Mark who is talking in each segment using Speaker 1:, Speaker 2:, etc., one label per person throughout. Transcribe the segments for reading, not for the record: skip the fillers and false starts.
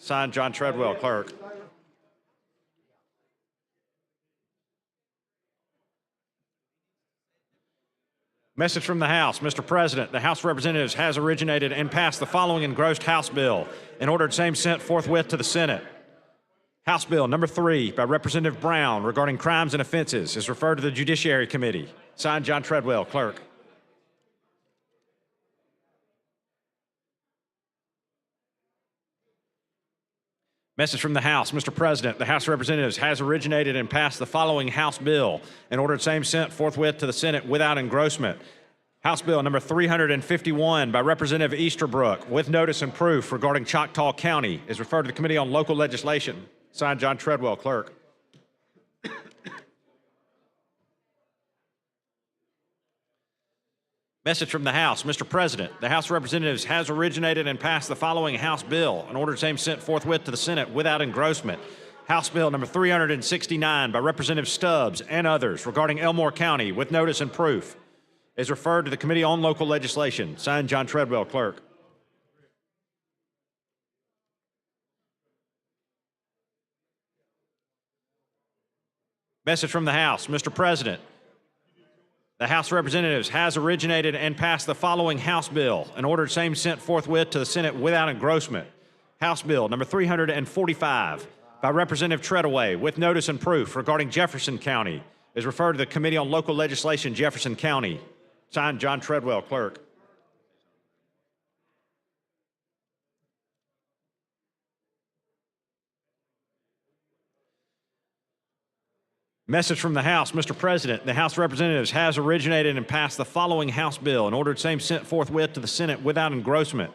Speaker 1: Signed, John Treadwell, Clerk. Message from the House. Mr. President, the House of Representatives has originated and passed the following engrossed House bill and ordered same sent forthwith to the Senate. House Bill number 3 by Representative Brown regarding crimes and offenses is referred to the Judiciary Committee. Signed, John Treadwell, Clerk. Message from the House. Mr. President, the House of Representatives has originated and passed the following House bill and ordered same sent forthwith to the Senate without engrossment. House Bill number 351 by Representative Easterbrook with notice and proof regarding Choctaw County is referred to the Committee on Local Legislation. Signed, John Treadwell, Clerk. Message from the House. Mr. President, the House of Representatives has originated and passed the following House bill and ordered same sent forthwith to the Senate without engrossment. House Bill number 369 by Representative Stubbs and others regarding Elmore County with notice and proof is referred to the Committee on Local Legislation. Signed, John Treadwell, Clerk. Message from the House. Mr. President, the House of Representatives has originated and passed the following House bill and ordered same sent forthwith to the Senate without engrossment. House Bill number 345 by Representative Treadaway with notice and proof regarding Jefferson County is referred to the Committee on Local Legislation, Jefferson County. Signed, John Treadwell, Clerk. Message from the House. Mr. President, the House of Representatives has originated and passed the following House bill and ordered same sent forthwith to the Senate without engrossment.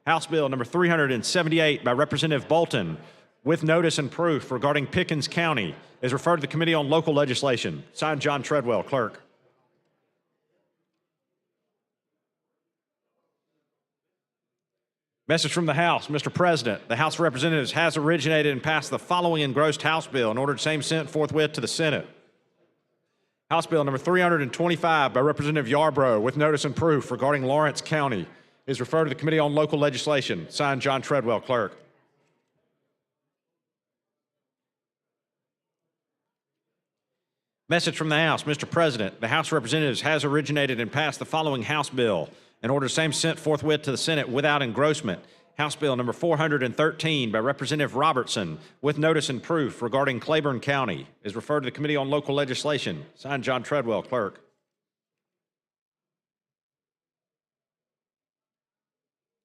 Speaker 1: House Bill number 378 by Representative Bolton with notice and proof regarding Pickens County is referred to the Committee on Local Legislation. Signed, John Treadwell, Clerk. Message from the House. Mr. President, the House of Representatives has originated and passed the following engrossed House bill and ordered same sent forthwith to the Senate. House Bill number 325 by Representative Yarbrough with notice and proof regarding Lawrence County is referred to the Committee on Local Legislation. Signed, John Treadwell, Clerk. Message from the House. Mr. President, the House of Representatives has originated and passed the following House bill and ordered same sent forthwith to the Senate without engrossment. House Bill number 413 by Representative Robertson with notice and proof regarding Claiborne County is referred to the Committee on Local Legislation. Signed, John Treadwell, Clerk.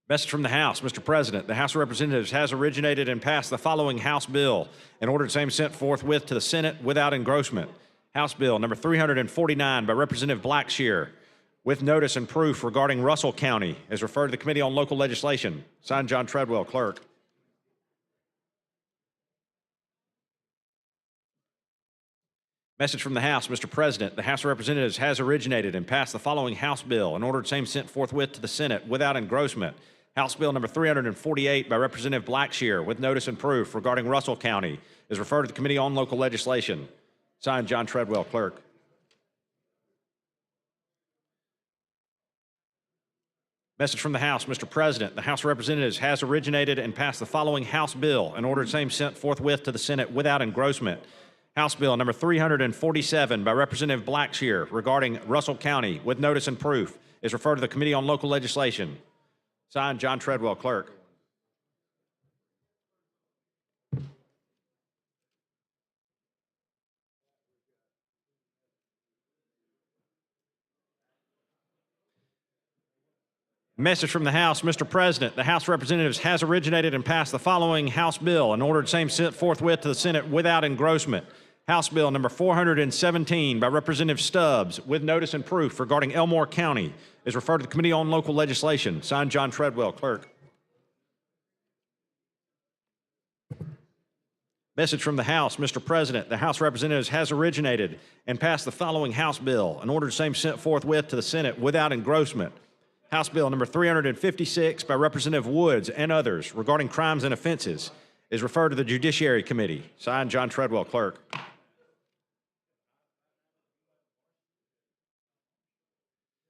Speaker 1: Message from the House. Mr. President, the House of Representatives has originated and passed the following House bill and ordered same sent forthwith to the Senate without engrossment. House Bill number 349 by Representative Blackshear with notice and proof regarding Russell County is referred to the Committee on Local Legislation. Signed, John Treadwell, Clerk. Message from the House. Mr. President, the House of Representatives has originated and passed the following House bill and ordered same sent forthwith to the Senate without engrossment. House Bill number 348 by Representative Blackshear with notice and proof regarding Russell County is referred to the Committee on Local Legislation. Signed, John Treadwell, Clerk. Message from the House. Mr. President, the House of Representatives has originated and passed the following House bill and ordered same sent forthwith to the Senate without engrossment. House Bill number 347 by Representative Blackshear regarding Russell County with notice and proof is referred to the Committee on Local Legislation. Signed, John Treadwell, Clerk. Message from the House. Mr. President, the House of Representatives has originated and passed the following House bill and ordered same sent forthwith to the Senate without engrossment. House Bill number 417 by Representative Stubbs with notice and proof regarding Elmore County is referred to the Committee on Local Legislation. Signed, John Treadwell, Clerk. Message from the House. Mr. President, the House of Representatives has originated and passed the following House bill and ordered same sent forthwith to the Senate without engrossment. House Bill number 356 by Representative Woods and others regarding crimes and offenses is referred to the Judiciary Committee. Signed, John Treadwell, Clerk.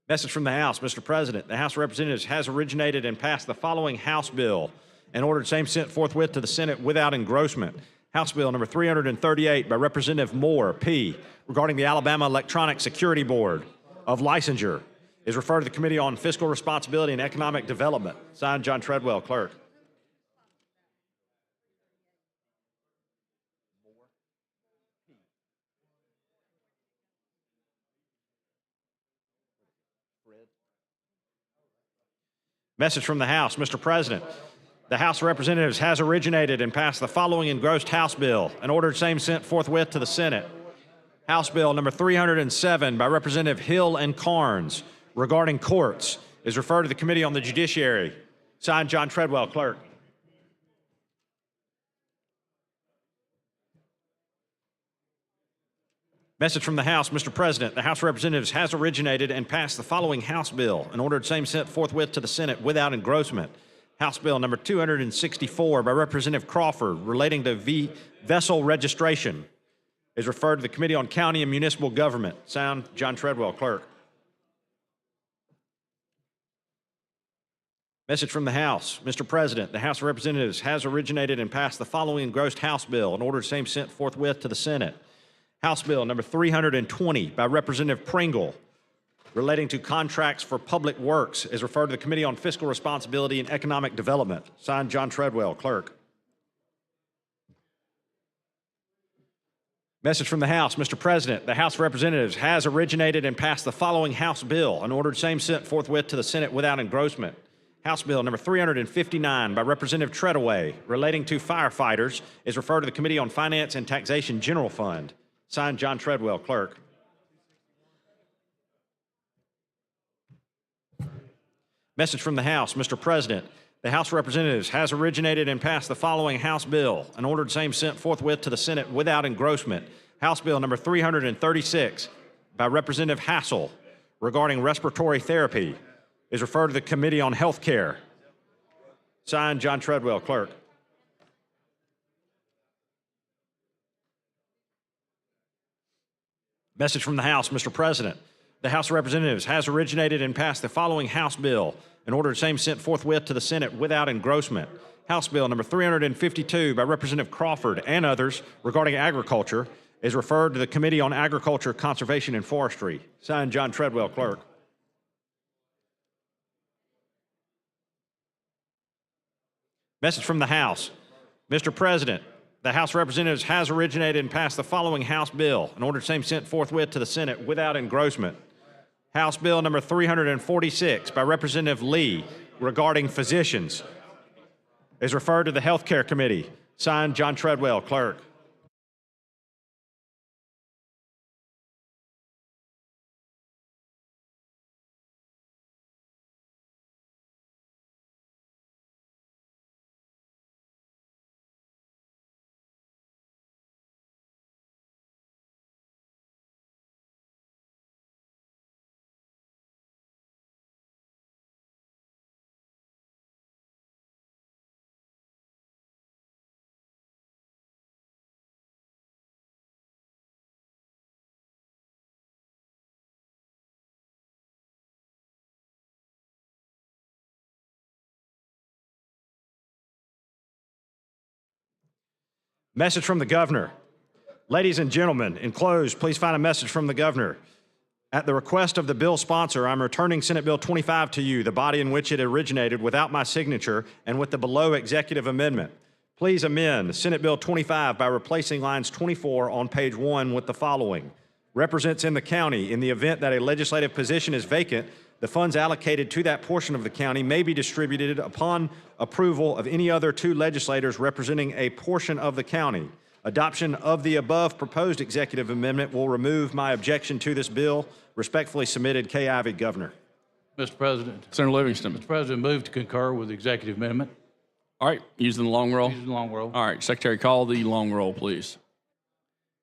Speaker 1: Message from the House. Mr. President, the House of Representatives has originated and passed the following House bill and ordered same sent forthwith to the Senate without engrossment. House Bill number 338 by Representative Moore, P, regarding the Alabama Electronic Security Board of Licensure, is referred to the Committee on Fiscal Responsibility and Economic Development. Signed, John Treadwell, Clerk. Message from the House. Mr. President, the House of Representatives has originated and passed the following engrossed House bill and ordered same sent forthwith to the Senate. House Bill number 307 by Representative Hill and Carnes regarding courts is referred to the Committee on the Judiciary. Signed, John Treadwell, Clerk. Message from the House. Mr. President, the House of Representatives has originated and passed the following House bill and ordered same sent forthwith to the Senate without engrossment. House Bill number 264 by Representative Crawford relating to vessel registration is referred to the Committee on County and Municipal Government. Signed, John Treadwell, Clerk. Message from the House. Mr. President, the House of Representatives has originated and passed the following engrossed House bill and ordered same sent forthwith to the Senate. House Bill number 320 by Representative Pringle relating to contracts for public works is referred to the Committee on Fiscal Responsibility and Economic Development. Signed, John Treadwell, Clerk. Message from the House. Mr. President, the House of Representatives has originated and passed the following House bill and ordered same sent forthwith to the Senate without engrossment. House Bill number 359 by Representative Treadaway relating to firefighters is referred to the Committee on Finance and Taxation General Fund. Signed, John Treadwell, Clerk. Message from the House. Mr. President, the House of Representatives has originated and passed the following House bill and ordered same sent forthwith to the Senate without engrossment. House Bill number 336 by Representative Hassel regarding respiratory therapy is referred to the Committee on Health Care. Signed, John Treadwell, Clerk. Message from the House. Mr. President, the House of Representatives has originated and passed the following House bill and ordered same sent forthwith to the Senate without engrossment. House Bill number 352 by Representative Crawford and others regarding agriculture is referred to the Committee on Agriculture, Conservation, and Forestry. Signed, John Treadwell, Clerk. Message from the House. Mr. President, the House of Representatives has originated and passed the following House bill and ordered same sent forthwith to the Senate without engrossment. House Bill number 346 by Representative Lee regarding physicians is referred to the Health Care Committee. Signed, John Treadwell, Clerk. Message from the Governor. Ladies and gentlemen, enclosed, please find a message from the Governor. At the request of the bill sponsor, I'm returning Senate Bill 25 to you, the body in which it originated, without my signature and with the below executive amendment. Please amend Senate Bill 25 by replacing lines 24 on page 1 with the following. Represents in the county, in the event that a legislative position is vacant, the funds allocated to that portion of the county may be distributed upon approval of any other two legislators representing a portion of the county. Adoption of the above proposed executive amendment will remove my objection to this bill. Respectfully submitted, Kay Ivey, Governor.
Speaker 2: Mr. President.
Speaker 3: Senator Livingston.
Speaker 2: Mr. President, move to concur with the executive amendment.
Speaker 3: All right, using the long roll.
Speaker 2: Using the long roll.
Speaker 3: All right, Secretary, call the long roll, please.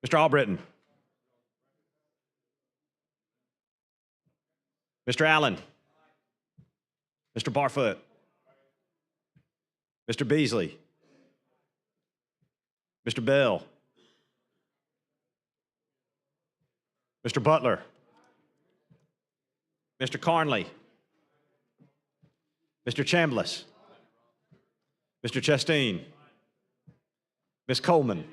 Speaker 1: Mr. Albritton. Mr. Allen. Mr. Barfoot. Mr. Beasley. Mr. Bell. Mr. Butler. Mr. Carnley. Mr. Chambliss. Mr. Chasteen, Ms. Coleman,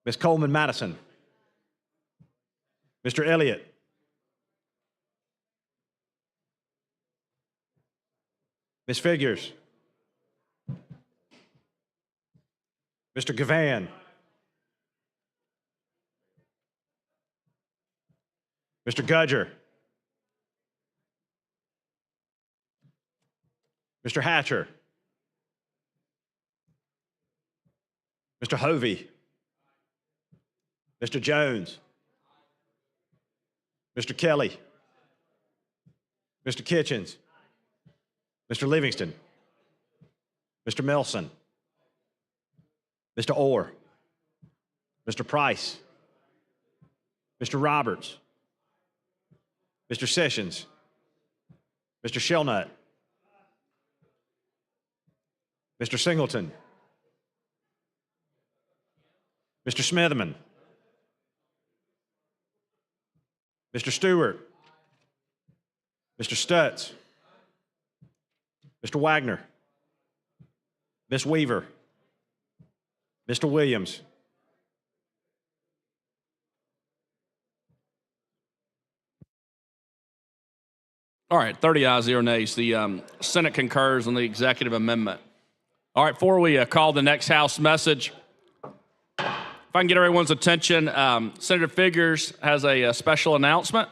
Speaker 1: Ms. Coleman Madison, Mr. Elliott, Ms. Figures, Mr. Gavan, Mr. Gudger, Mr. Hatcher, Mr. Hovey, Mr. Jones, Mr. Kelly, Mr. Kitchens, Mr. Livingston, Mr. Melson, Mr. Orr, Mr. Price, Mr. Roberts, Mr. Sessions, Mr. Shellnut, Mr. Singleton, Mr. Smitherman, Mr. Stewart, Mr. Stutz, Mr. Wagner, Ms. Weaver, Mr. Williams,
Speaker 3: All right, 30 ayes, 0 nays. The Senate concurs on the executive amendment. All right, before we call the next House message, if I can get everyone's attention, Senator Figures has a special announcement.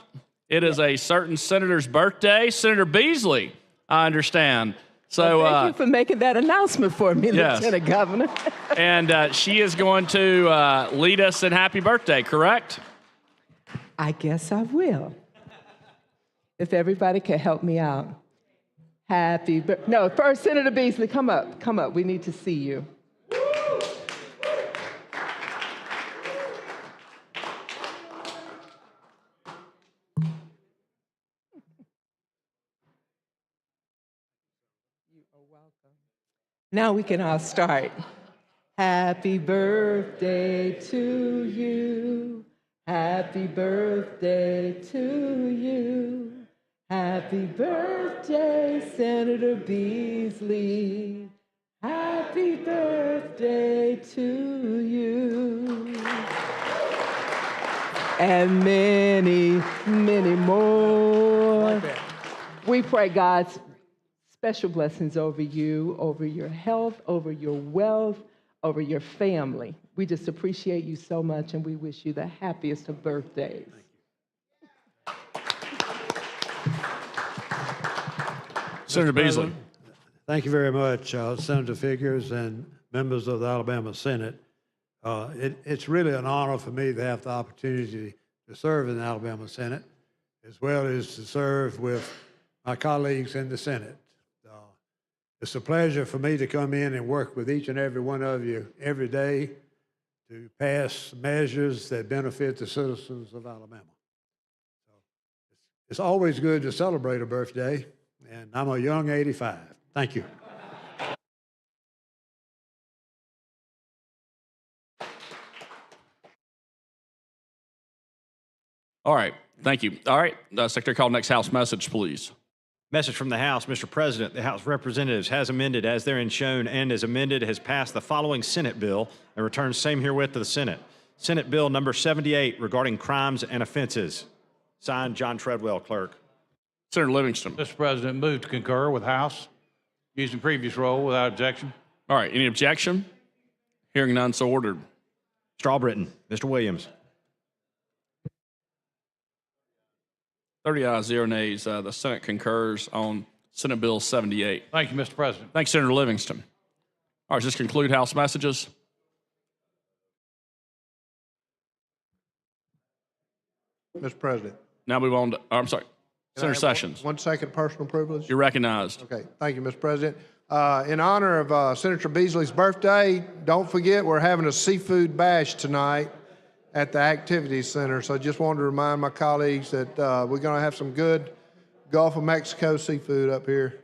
Speaker 3: It is a certain senator's birthday, Senator Beasley, I understand. So
Speaker 4: Thank you for making that announcement for me,
Speaker 3: Yes.
Speaker 4: Lieutenant Governor.
Speaker 3: and she is going to lead us in happy birthday, correct?
Speaker 4: I guess I will. If everybody can help me out. No, first, Senator Beasley, come up. Come up. We need to see you. Now we can all start. Happy birthday to you. Happy birthday to you. Happy birthday, Senator Beasley. Happy birthday to you. And many, many more. We pray God's special blessings over you, over your health, over your wealth, over your family. We just appreciate you so much, and we wish you the happiest of birthdays.
Speaker 3: Senator Beasley.
Speaker 5: Thank you very much, Senator Figures and members of the Alabama Senate. It's really an honor for me to have the opportunity to serve in the Alabama Senate, as well as to serve with my colleagues in the Senate. It's a pleasure for me to come in and work with each and every one of you every day to pass measures that benefit the citizens of Alabama. So it's always good to celebrate a birthday, and I'm a young 85. Thank you.
Speaker 3: All right, thank you. All right, Secretary, call next House message, please.
Speaker 1: Message from the House. Mr. President, the House of Representatives has amended as therein shown and as amended has passed the following Senate bill and returns same herewith to the Senate. Senate Bill number 78 regarding crimes and offenses. Signed, John Treadwell, Clerk.
Speaker 3: Senator Livingston.
Speaker 2: Mr. President, move to concur with House, using previous role without objection.
Speaker 3: All right, any objection? Hearing none, so ordered.
Speaker 1: Mr. Albritton, Mr. Williams.
Speaker 3: 30 ayes, 0 nays. The Senate concurs on Senate Bill 78.
Speaker 2: Thank you, Mr. President.
Speaker 3: Thanks, Senator Livingston. All right, does this conclude House messages?
Speaker 6: Mr. President.
Speaker 3: Now move on to, I'm sorry,
Speaker 6: Can I
Speaker 3: Senator
Speaker 6: have
Speaker 3: Sessions.
Speaker 6: 1 second personal privilege.
Speaker 3: You're recognized.
Speaker 6: Okay, thank you, Mr. President. In honor of Senator Beasley's birthday, don't forget we're having a seafood bash tonight at the Activities Center. So I just wanted to remind my colleagues that we're going to have some good Gulf of Mexico seafood up here.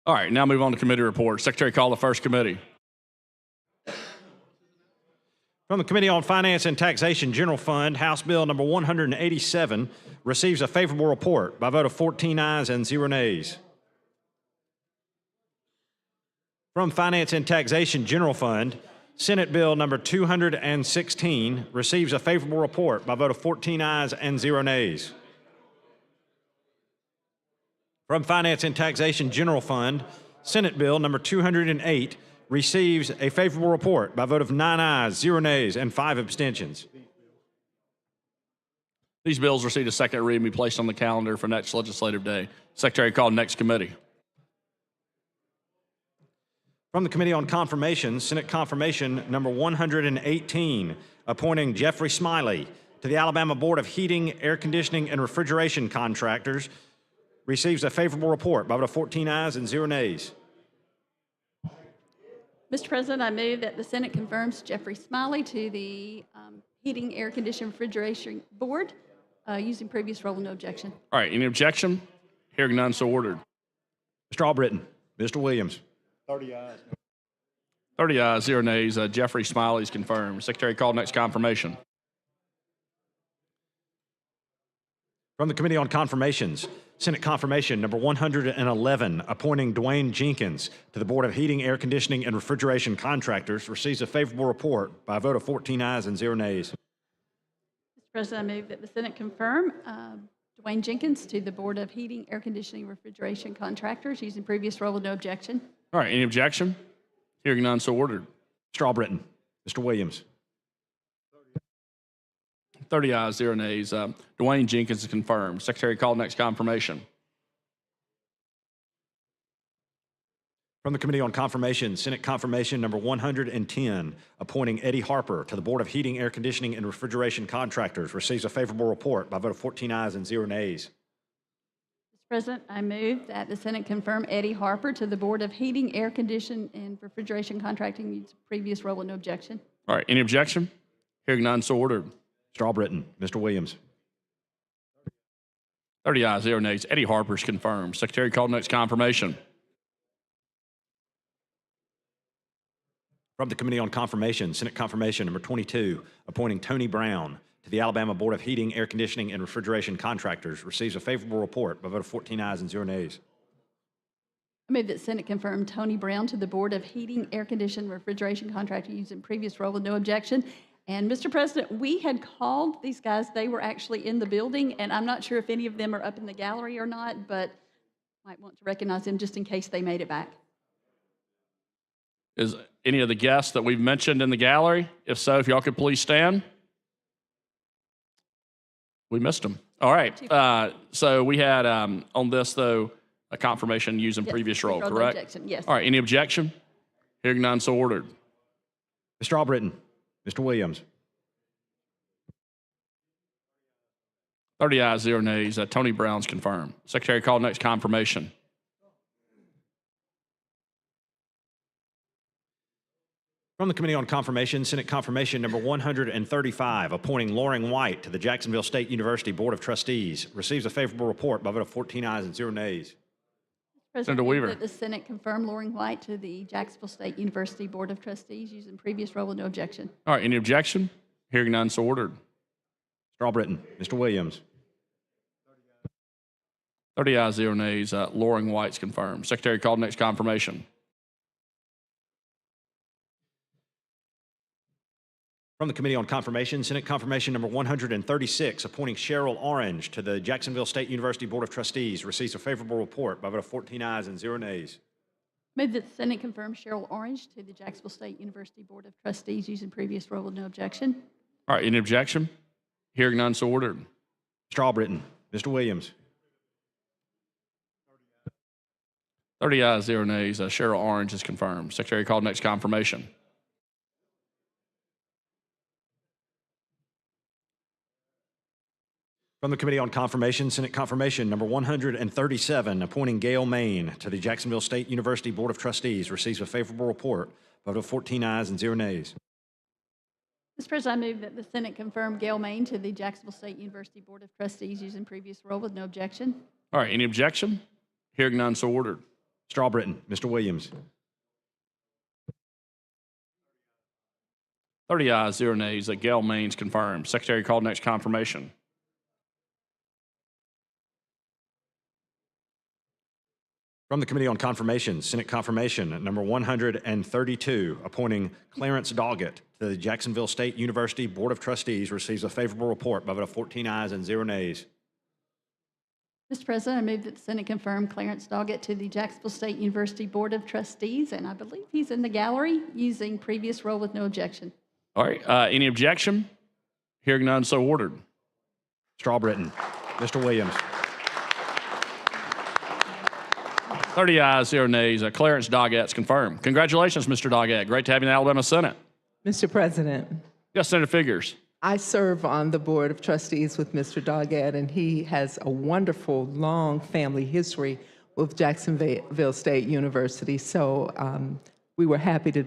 Speaker 3: All right, now move on to committee reports. Secretary, call the first committee.
Speaker 1: From the Committee on Finance and Taxation General Fund, House Bill number 187 receives a favorable report by a vote of 14 ayes and 0 nays. From Finance and Taxation General Fund, Senate Bill number 216 receives a favorable report by a vote of 14 ayes and 0 nays. From Finance and Taxation General Fund, Senate Bill number 208 receives a favorable report by a vote of 9 ayes, 0 nays, and 5 abstentions.
Speaker 3: These bills received a second reading and be placed on the calendar for next legislative day. Secretary called next committee.
Speaker 1: From the Committee on Confirmation, Senate Confirmation number 118, appointing Jeffrey Smiley to the Alabama Board of Heating, Air Conditioning, and Refrigeration Contractors, receives a favorable report by a vote of 14 ayes and 0 nays.
Speaker 7: Mr. President, I move that the Senate confirms Jeffrey Smiley to the Heating, Air Conditioning, Refrigeration Board using previous role with no objection.
Speaker 3: All right, any objection? Hearing none, so ordered.
Speaker 1: Mr. Albritton, Mr. Williams.
Speaker 3: 30 ayes, 0 nays. Jeffrey Smiley is confirmed. Secretary called next confirmation.
Speaker 1: From the Committee on Confirmations, Senate Confirmation number 111, appointing Dwayne Jenkins to the Board of Heating, Air Conditioning, and Refrigeration Contractors, receives a favorable report by a vote of 14 ayes and 0 nays.
Speaker 7: Mr. President, I move that the Senate confirm Dwayne Jenkins to the Board of Heating, Air Conditioning, and Refrigeration Contractors using previous role with no objection.
Speaker 3: All right, any objection? Hearing none, so ordered.
Speaker 1: Mr. Albritton, Mr. Williams.
Speaker 3: 30 ayes, 0 nays. Dwayne Jenkins is confirmed. Secretary called next confirmation.
Speaker 1: From the Committee on Confirmation, Senate Confirmation number 110, appointing Eddie Harper to the Board of Heating, Air Conditioning, and Refrigeration Contractors, receives a favorable report by a vote of 14 ayes and 0 nays.
Speaker 7: Mr. President, I move that the Senate confirm Eddie Harper to the Board of Heating, Air Conditioning, and Refrigeration Contracting using previous role with no objection.
Speaker 3: All right, any objection? Hearing none, so ordered.
Speaker 1: Mr. Albritton, Mr. Williams.
Speaker 3: 30 ayes, 0 nays. Eddie Harper is confirmed. Secretary called next confirmation.
Speaker 1: From the Committee on Confirmation, Senate Confirmation number 22, appointing Tony Brown to the Alabama Board of Heating, Air Conditioning, and Refrigeration Contractors, receives a favorable report by a vote of 14 ayes and 0 nays.
Speaker 7: I move that Senate confirm Tony Brown to the Board of Heating, Air Conditioning, and Refrigeration Contractor using previous role with no objection. And Mr. President, we had called these guys. They were actually in the building, and I'm not sure if any of them are up in the gallery or not, but might want to recognize them just in case they made it back.
Speaker 3: Is any of the guests that we've mentioned in the gallery? If so, if y'all could please stand. We missed them. All right. So we had on this, though, a confirmation using
Speaker 7: Yes,
Speaker 3: previous role,
Speaker 7: no
Speaker 3: correct?
Speaker 7: objection, yes.
Speaker 3: All right. Any objection? Hearing none, so ordered.
Speaker 1: Mr. Albritton, Mr. Williams.
Speaker 3: 30 ayes, 0 nays. Tony Brown's confirmed. Secretary called next confirmation.
Speaker 1: From the Committee on Confirmation, Senate Confirmation number 135, appointing Loring White to the Jacksonville State University Board of Trustees, receives a favorable report by a vote of 14 ayes and 0 nays.
Speaker 7: President,
Speaker 3: Senator
Speaker 7: I move
Speaker 3: Weaver.
Speaker 7: that the Senate confirm Loring White to the Jacksonville State University Board of Trustees using previous role with no objection.
Speaker 3: All right. Any objection? Hearing none, so ordered.
Speaker 1: Mr. Albritton, Mr. Williams.
Speaker 3: 30 ayes, 0 nays. Loring White's confirmed. Secretary called next confirmation.
Speaker 1: From the Committee on Confirmation, Senate Confirmation number 136, appointing Cheryl Orange to the Jacksonville State University Board of Trustees, receives a favorable report by a vote of 14 ayes and 0 nays.
Speaker 7: Move that the Senate confirm Cheryl Orange to the Jacksonville State University Board of Trustees using previous role with no objection.
Speaker 3: All right. Any objection? Hearing none, so ordered.
Speaker 1: Mr. Albritton, Mr. Williams.
Speaker 3: 30 ayes, 0 nays. Cheryl Orange is confirmed. Secretary called next confirmation.
Speaker 1: From the Committee on Confirmation, Senate Confirmation number 137, appointing Gail Main to the Jacksonville State University Board of Trustees, receives a favorable report by a vote of 14 ayes and 0 nays.
Speaker 7: Mr. President, I move that the Senate confirm Gail Main to the Jacksonville State University Board of Trustees using previous role with no objection.
Speaker 3: All right. Any objection? Hearing none, so ordered.
Speaker 1: Mr. Albritton, Mr. Williams.
Speaker 3: 30 ayes, 0 nays. Gail Maines confirmed. Secretary called next confirmation.
Speaker 1: From the Committee on Confirmation, Senate Confirmation number 132, appointing Clarence Doggett to the Jacksonville State University Board of Trustees, receives a favorable report by a vote of 14 ayes and 0 nays.
Speaker 7: Mr. President, I move that the Senate confirm Clarence Doggett to the Jacksonville State University Board of Trustees, and I believe he's in the gallery using previous role with no objection.
Speaker 3: All right. Any objection? Hearing none, so ordered.
Speaker 1: Strawbritton. Mr. Williams.
Speaker 3: 30 ayes, 0 nays. Clarence Doggett's confirmed. Congratulations, Mr. Doggett. Great to have you in the Alabama Senate.
Speaker 4: Mr. President,
Speaker 3: Yes, Senator Figures.
Speaker 4: I serve on the Board of Trustees with Mr. Doggett, and he has a wonderful, long family history with Jacksonville State University. So we were happy to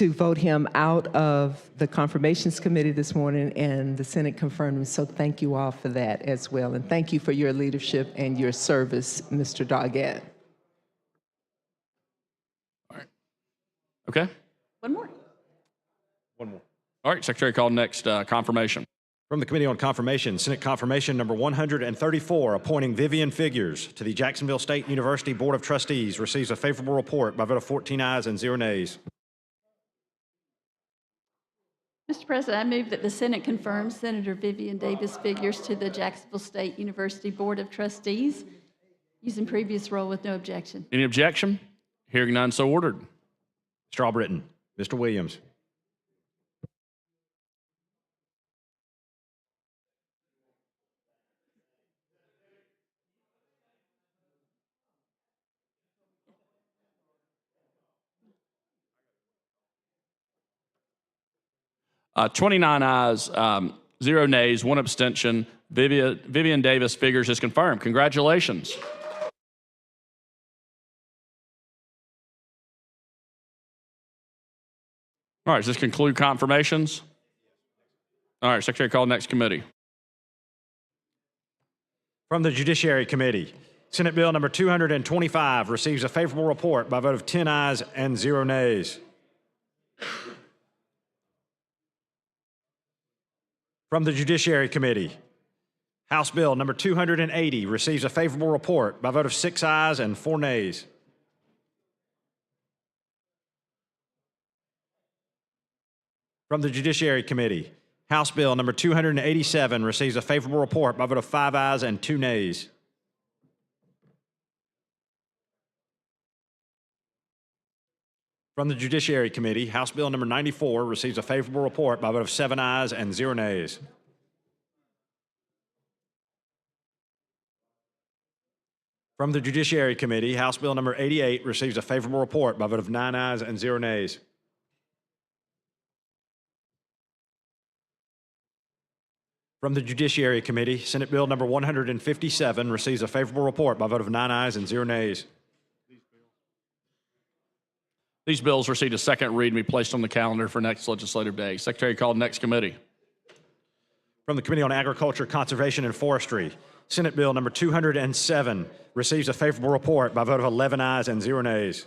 Speaker 4: vote him out of the Confirmations Committee this morning, and the Senate confirmed him. So thank you all for that as well. And thank you for your leadership and your service, Mr. Doggett.
Speaker 3: Okay.
Speaker 7: One more.
Speaker 1: One more.
Speaker 3: All right. Secretary called next confirmation.
Speaker 1: From the Committee on Confirmation, Senate Confirmation number 134, appointing Vivian Figures to the Jacksonville State University Board of Trustees, receives a favorable report by a vote of 14 ayes and 0 nays.
Speaker 7: Mr. President, I move that the Senate confirm Senator Vivian Davis Figures to the Jacksonville State University Board of Trustees, using previous role with no objection.
Speaker 3: Any objection? Hearing none, so ordered.
Speaker 1: Strawbritton. Mr. Williams.
Speaker 3: Uh, 29 ayes, 0 nays, 1 abstention. Vivian Davis Figures is confirmed. Congratulations. All right, does this conclude confirmations? All right, Secretary call next committee.
Speaker 1: From the Judiciary Committee, Senate Bill number 225 receives a favorable report by a vote of 10 ayes and 0 nays. From the Judiciary Committee, House Bill number 280 receives a favorable report by a vote of 6 ayes and 4 nays. From the Judiciary Committee, House Bill number 287 receives a favorable report by a vote of 5 ayes and 2 nays. From the Judiciary Committee, House Bill number 94 receives a favorable report by a vote of 7 ayes and 0 nays. From the Judiciary Committee, House Bill number 88 receives a favorable report by a vote of 9 ayes and 0 nays. From the Judiciary Committee, Senate Bill number 157 receives a favorable report by a vote of 9 ayes and 0 nays.
Speaker 3: These bills received a second read and be placed on the calendar for next legislative day. Secretary called next committee.
Speaker 1: From the Committee on Agriculture, Conservation, and Forestry, Senate Bill number 207 receives a favorable report by a vote of 11 ayes and 0 nays.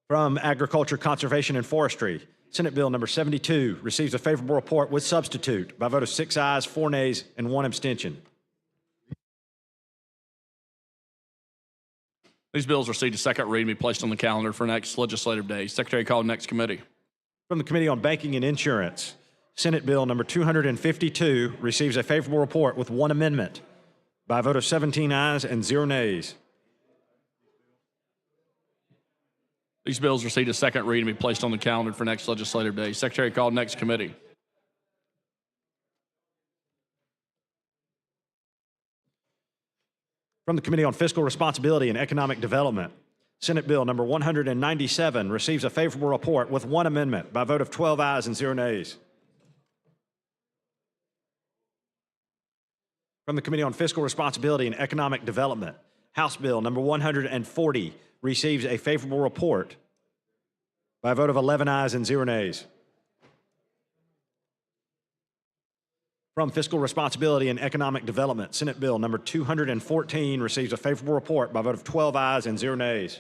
Speaker 1: From Agriculture, Conservation, and Forestry, Senate Bill number 72 receives a favorable report with substitute by a vote of 6 ayes, 4 nays, and 1 abstention.
Speaker 3: These bills received a second read and be placed on the calendar for next legislative day. Secretary called next committee.
Speaker 1: From the Committee on Banking and Insurance, Senate Bill number 252 receives a favorable report with 1 amendment by a vote of 17 ayes and 0 nays.
Speaker 3: These bills received a second read and be placed on the calendar for next legislative day. Secretary called next committee.
Speaker 1: From the Committee on Fiscal Responsibility and Economic Development, Senate Bill number 197 receives a favorable report with 1 amendment by a vote of 12 ayes and 0 nays. From the Committee on Fiscal Responsibility and Economic Development, House Bill number 140 receives a favorable report by a vote of 11 ayes and 0 nays. From Fiscal Responsibility and Economic Development, Senate Bill number 214 receives a favorable report by a vote of 12 ayes and 0 nays.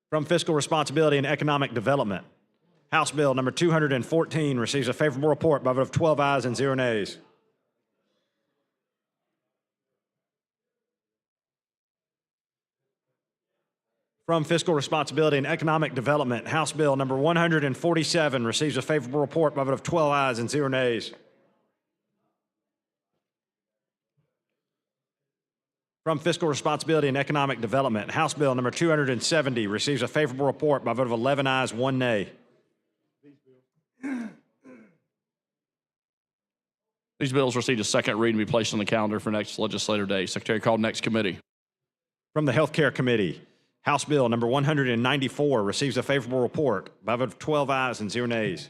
Speaker 1: From Fiscal Responsibility and Economic Development, House Bill number 214 receives a favorable report by a vote of 12 ayes and 0 nays. From Fiscal Responsibility and Economic Development, House Bill number 147 receives a favorable report by a vote of 12 ayes and 0 nays. From Fiscal Responsibility and Economic Development, House Bill number 270 receives a favorable report by a vote of 11 ayes, 1 nay.
Speaker 3: These bills received a second reading and be placed on the calendar for next legislative day. Secretary called next committee.
Speaker 1: From the Healthcare Committee, House Bill number 194 receives a favorable report by a vote of 12 ayes and 0 nays.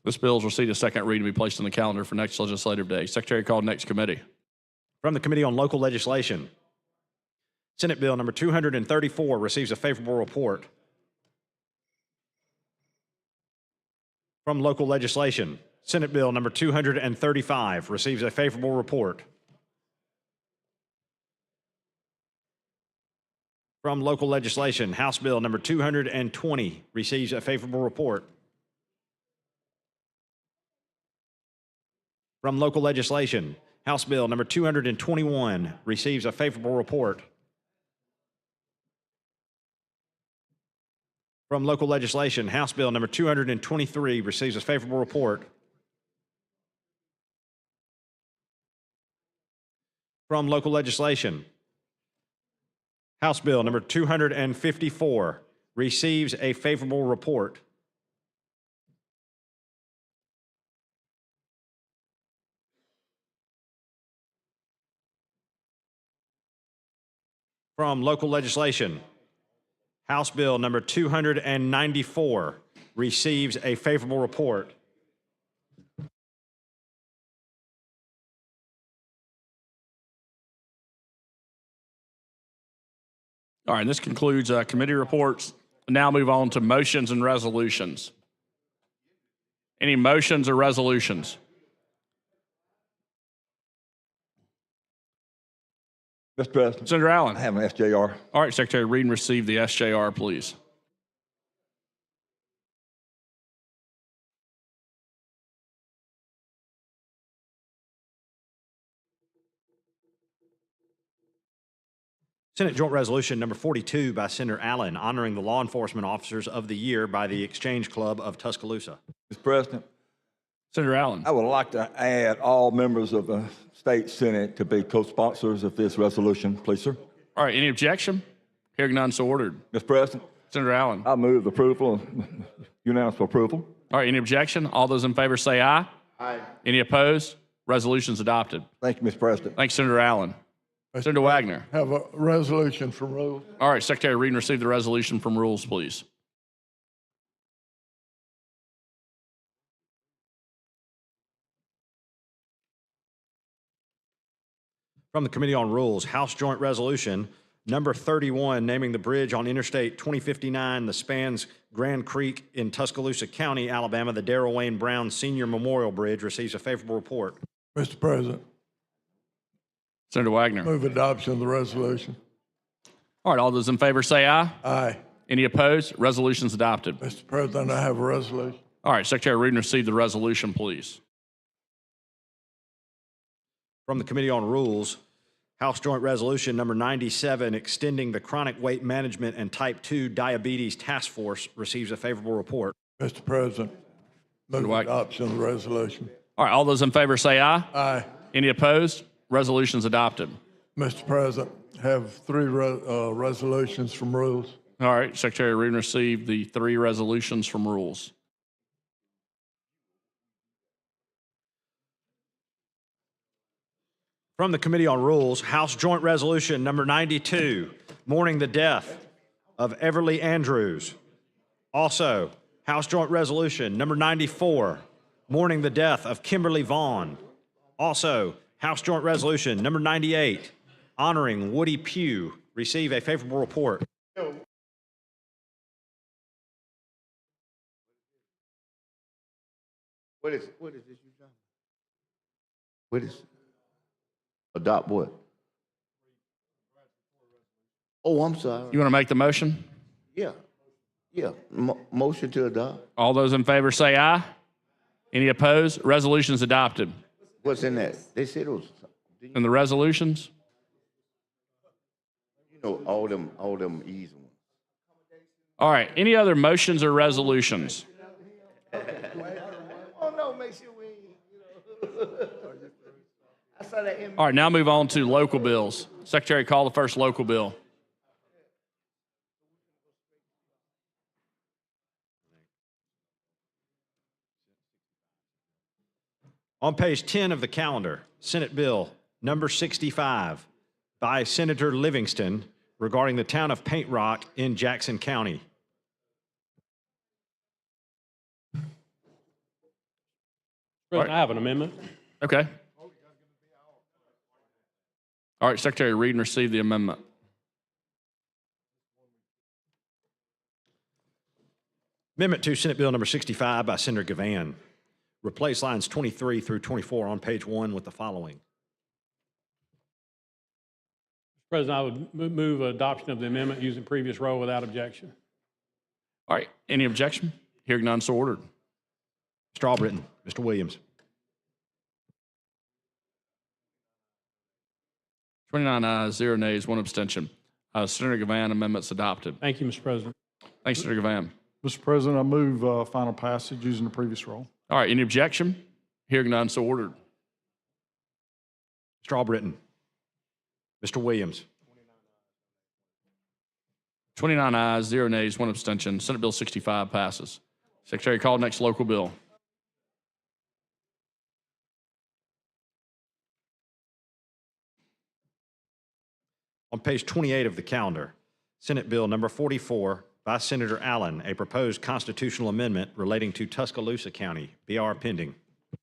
Speaker 3: This bill has received a second reading and be placed on the calendar for next legislative day. Secretary called next committee.
Speaker 1: From the Committee on Local Legislation, Senate Bill number 234 receives a favorable report. From Local Legislation, Senate Bill number 235 receives a favorable report. From Local Legislation, House Bill number 220 receives a favorable report. From Local Legislation, House Bill number 221 receives a favorable report. From Local Legislation, House Bill number 223 receives a favorable report. From Local Legislation, House Bill number 254 receives a favorable report. From Local Legislation, House Bill number 294 receives a favorable report.
Speaker 3: All right, and this concludes committee reports. Now move on to motions and resolutions. Any motions or resolutions?
Speaker 8: Mr. President,
Speaker 3: Senator Allen.
Speaker 8: I have an SJR.
Speaker 3: All right, Secretary, read and receive the SJR, please.
Speaker 1: Senate Joint Resolution number 42 by Senator Allen, honoring the law enforcement officers of the year by the Exchange Club of Tuscaloosa.
Speaker 8: Mr. President,
Speaker 3: Senator Allen.
Speaker 8: I would like to add all members of the state Senate to be co-sponsors of this resolution, please, sir.
Speaker 3: All right, any objection? Hearing none, so ordered.
Speaker 8: Mr. President,
Speaker 3: Senator Allen.
Speaker 8: I move approval, unanimous approval.
Speaker 3: All right, any objection? All those in favor say aye.
Speaker 6: Aye.
Speaker 3: Any opposed? Resolution's adopted.
Speaker 8: Thank you, Mr. President.
Speaker 3: Thanks, Senator Allen. Senator Wagner.
Speaker 9: Have a resolution from rules.
Speaker 3: All right, Secretary, read and receive the resolution from rules, please.
Speaker 1: From the Committee on Rules, House Joint Resolution number 31, naming the bridge on Interstate 2059 that spans Grand Creek in Tuscaloosa County, Alabama, the Darrell Wayne Brown Senior Memorial Bridge, receives a favorable report.
Speaker 9: Mr. President,
Speaker 3: Senator Wagner.
Speaker 9: move adoption of the resolution.
Speaker 3: All right, all those in favor say aye.
Speaker 9: Aye.
Speaker 3: Any opposed? Resolution's adopted.
Speaker 9: Mr. President, I have a resolution.
Speaker 3: All right, Secretary, read and receive the resolution, please.
Speaker 1: From the Committee on Rules, House Joint Resolution number 97, extending the Chronic Weight Management and Type 2 Diabetes Task Force, receives a favorable report.
Speaker 9: Mr. President, move
Speaker 3: Wagner.
Speaker 9: adoption of the resolution.
Speaker 3: All right, all those in favor say aye.
Speaker 9: Aye.
Speaker 3: Any opposed? Resolution's adopted.
Speaker 9: Mr. President, have three resolutions from rules.
Speaker 3: All right, Secretary, read and receive the three resolutions from rules.
Speaker 1: From the Committee on Rules, House Joint Resolution number 92, mourning the death of Everly Andrews. Also, House Joint Resolution number 94, mourning the death of Kimberly Vaughn. Also, House Joint Resolution number 98, honoring Woody Pugh, receive a favorable report.
Speaker 10: What is this you talking about? What is Adopt what? Oh, I'm sorry.
Speaker 3: You want to make the motion?
Speaker 10: Yeah. Yeah. Motion to adopt.
Speaker 3: All those in favor say aye. Any opposed? Resolution is adopted.
Speaker 10: What's in that? They said it was,
Speaker 3: And the resolutions?
Speaker 10: you know, all them easy ones.
Speaker 3: All right. Any other motions or resolutions?
Speaker 10: Oh, no, make sure we, I saw that in.
Speaker 3: All right. Now move on to local bills. Secretary, call the first local bill.
Speaker 1: On page 10 of the calendar, Senate Bill number 65 by Senator Livingston regarding the town of Paint Rock in Jackson County.
Speaker 11: President, I have an amendment.
Speaker 3: Okay. All right, Secretary, read and receive the amendment.
Speaker 1: Amendment to Senate Bill number 65 by Senator Gavan. Replace lines 23 through 24 on page 1 with the following.
Speaker 11: President, I would move adoption of the amendment using previous roll without objection.
Speaker 3: All right, any objection? Hearing none, so ordered.
Speaker 1: Mr. Albritton, Mr. Williams.
Speaker 3: 29 ayes, 0 nays, 1 abstention. Senator Gavan, amendment's adopted.
Speaker 11: Thank you, Mr. President.
Speaker 3: Thanks, Senator Gavan.
Speaker 9: Mr. President, I move final passage using the previous roll.
Speaker 3: All right, any objection? Hearing none, so ordered.
Speaker 1: Mr. Albritton, Mr. Williams.
Speaker 3: 29 ayes, 0 nays, 1 abstention. Senate Bill 65 passes. Secretary, call next local bill.
Speaker 1: On page 28 of the calendar, Senate Bill number 44 by Senator Allen, a proposed constitutional amendment relating to Tuscaloosa County, BR pending.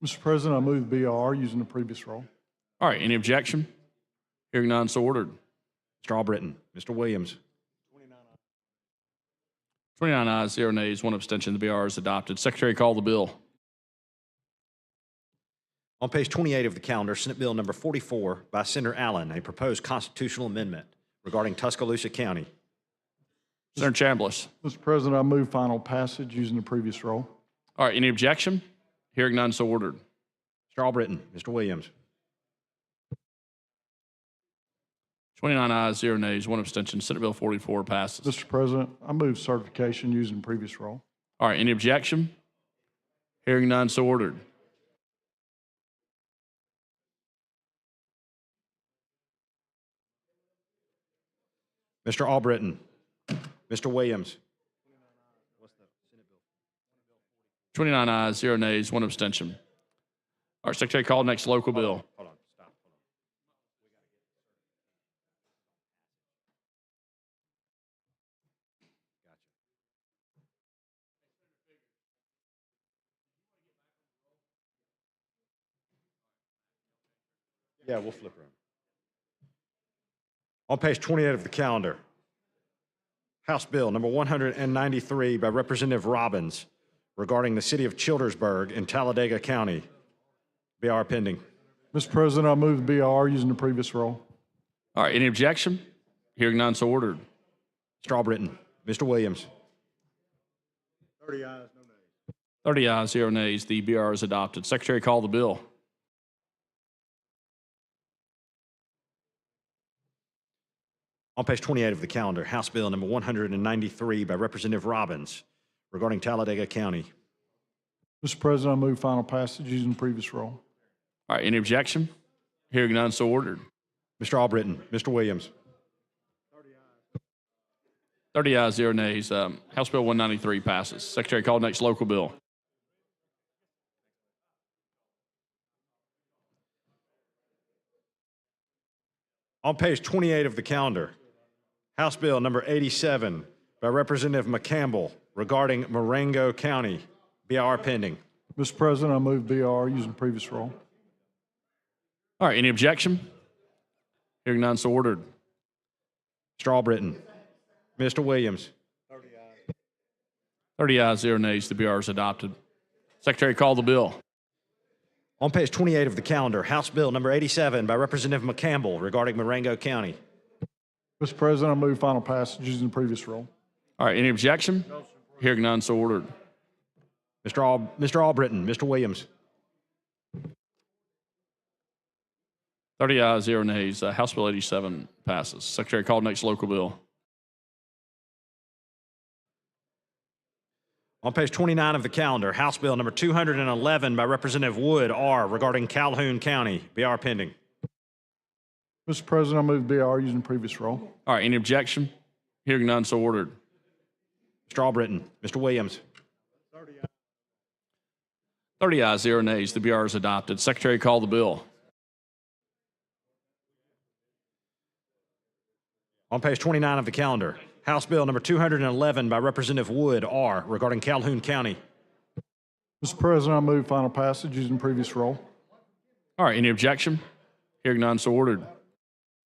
Speaker 9: Mr. President, I move BR using the previous roll.
Speaker 3: All right, any objection? Hearing none, so ordered.
Speaker 1: Mr. Albritton, Mr. Williams.
Speaker 3: 29 ayes, 0 nays, 1 abstention. The BR is adopted. Secretary, call the bill.
Speaker 1: On page 28 of the calendar, Senate Bill number 44 by Senator Allen, a proposed constitutional amendment regarding Tuscaloosa County.
Speaker 3: Senator Chambliss.
Speaker 9: Mr. President, I move final passage using the previous roll.
Speaker 3: All right, any objection? Hearing none, so ordered.
Speaker 1: Mr. Albritton, Mr. Williams.
Speaker 3: 29 ayes, 0 nays, 1 abstention. Senate Bill 44 passes.
Speaker 9: Mr. President, I move certification using the previous roll.
Speaker 3: All right, any objection? Hearing none, so ordered.
Speaker 1: Mr. Albritton, Mr. Williams.
Speaker 3: 29 ayes, 0 nays, 1 abstention. All right, Secretary, call next local bill.
Speaker 1: Hold on, stop. Yeah, we'll flip around. On page 28 of the calendar, House Bill number 193 by Representative Robbins regarding the city of Childersburg in Talladega County. BR pending.
Speaker 9: Mr. President, I move BR using the previous roll.
Speaker 3: All right, any objection? Hearing none, so ordered.
Speaker 1: Mr. Albritton, Mr. Williams.
Speaker 3: 30 ayes, 0 nays. The BR is adopted. Secretary, call the bill.
Speaker 1: On page 28 of the calendar, House Bill number 193 by Representative Robbins regarding Talladega County.
Speaker 9: Mr. President, I move final passage using the previous roll.
Speaker 3: All right, any objection? Hearing none, so ordered.
Speaker 1: Mr. Albritton, Mr. Williams.
Speaker 3: 30 ayes, 0 nays. House Bill 193 passes. Secretary, call next local bill.
Speaker 1: On page 28 of the calendar, House Bill number 87 by Representative McCampbell regarding Marengo County. BR pending.
Speaker 9: Mr. President, I move BR using the previous roll.
Speaker 3: All right, any objection? Hearing none, so ordered.
Speaker 1: Mr. Albritton, Mr. Williams.
Speaker 3: 30 ayes, 0 nays. The BR is adopted. Secretary, call the bill.
Speaker 1: On page 28 of the calendar, House Bill number 87 by Representative McCampbell regarding Marengo County.
Speaker 9: Mr. President, I move final passage using the previous rule.
Speaker 3: All right, any objection? Hearing none, so ordered.
Speaker 1: Mr. Albritton, Mr. Williams.
Speaker 3: 30 ayes, 0 nays. House Bill 87 passes. Secretary, call next local bill.
Speaker 1: On page 29 of the calendar, House Bill number 211 by Representative Wood, R, regarding Calhoun County. BR pending.
Speaker 9: Mr. President, I move BR using the previous rule.
Speaker 3: All right, any objection? Hearing none, so ordered.
Speaker 1: Mr. Albritton, Mr. Williams.
Speaker 3: 30 ayes, 0 nays. The BR is adopted. Secretary, call the bill.
Speaker 1: On page 29 of the calendar, House Bill number 211 by Representative Wood, R, regarding Calhoun County.
Speaker 9: Mr. President, I move final passage using the previous rule.
Speaker 3: All right, any objection? Hearing none, so ordered.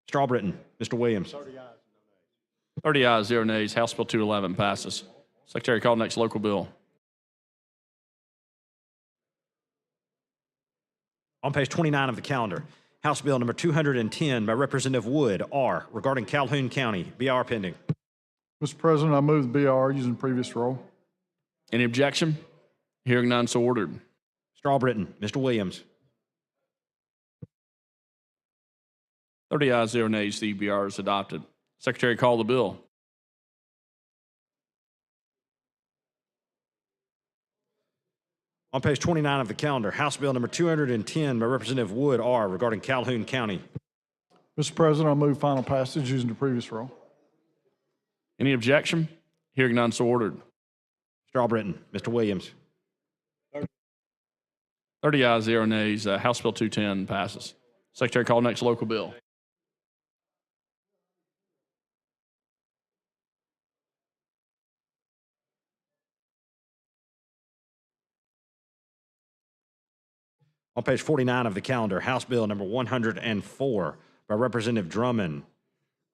Speaker 1: Mr. Albritton, Mr. Williams.
Speaker 3: 30 ayes, 0 nays. House Bill 211 passes. Secretary, call next local bill.
Speaker 1: On page 29 of the calendar, House Bill number 210 by Representative Wood, R, regarding Calhoun County. BR pending.
Speaker 9: Mr. President, I move BR using the previous rule.
Speaker 3: Any objection? Hearing none, so ordered.
Speaker 1: Mr. Albritton, Mr. Williams.
Speaker 3: 30 ayes, 0 nays. The BR is adopted. Secretary, call the bill.
Speaker 1: On page 29 of the calendar, House Bill number 210 by Representative Wood, R, regarding Calhoun County.
Speaker 9: Mr. President, I move final passage using the previous rule.
Speaker 3: Any objection? Hearing none, so ordered.
Speaker 1: Mr. Albritton, Mr. Williams.
Speaker 3: 30 ayes, 0 nays. House Bill 210 passes. Secretary, call next local bill.
Speaker 1: On page 49 of the calendar, House Bill number 104 by Representative Drummond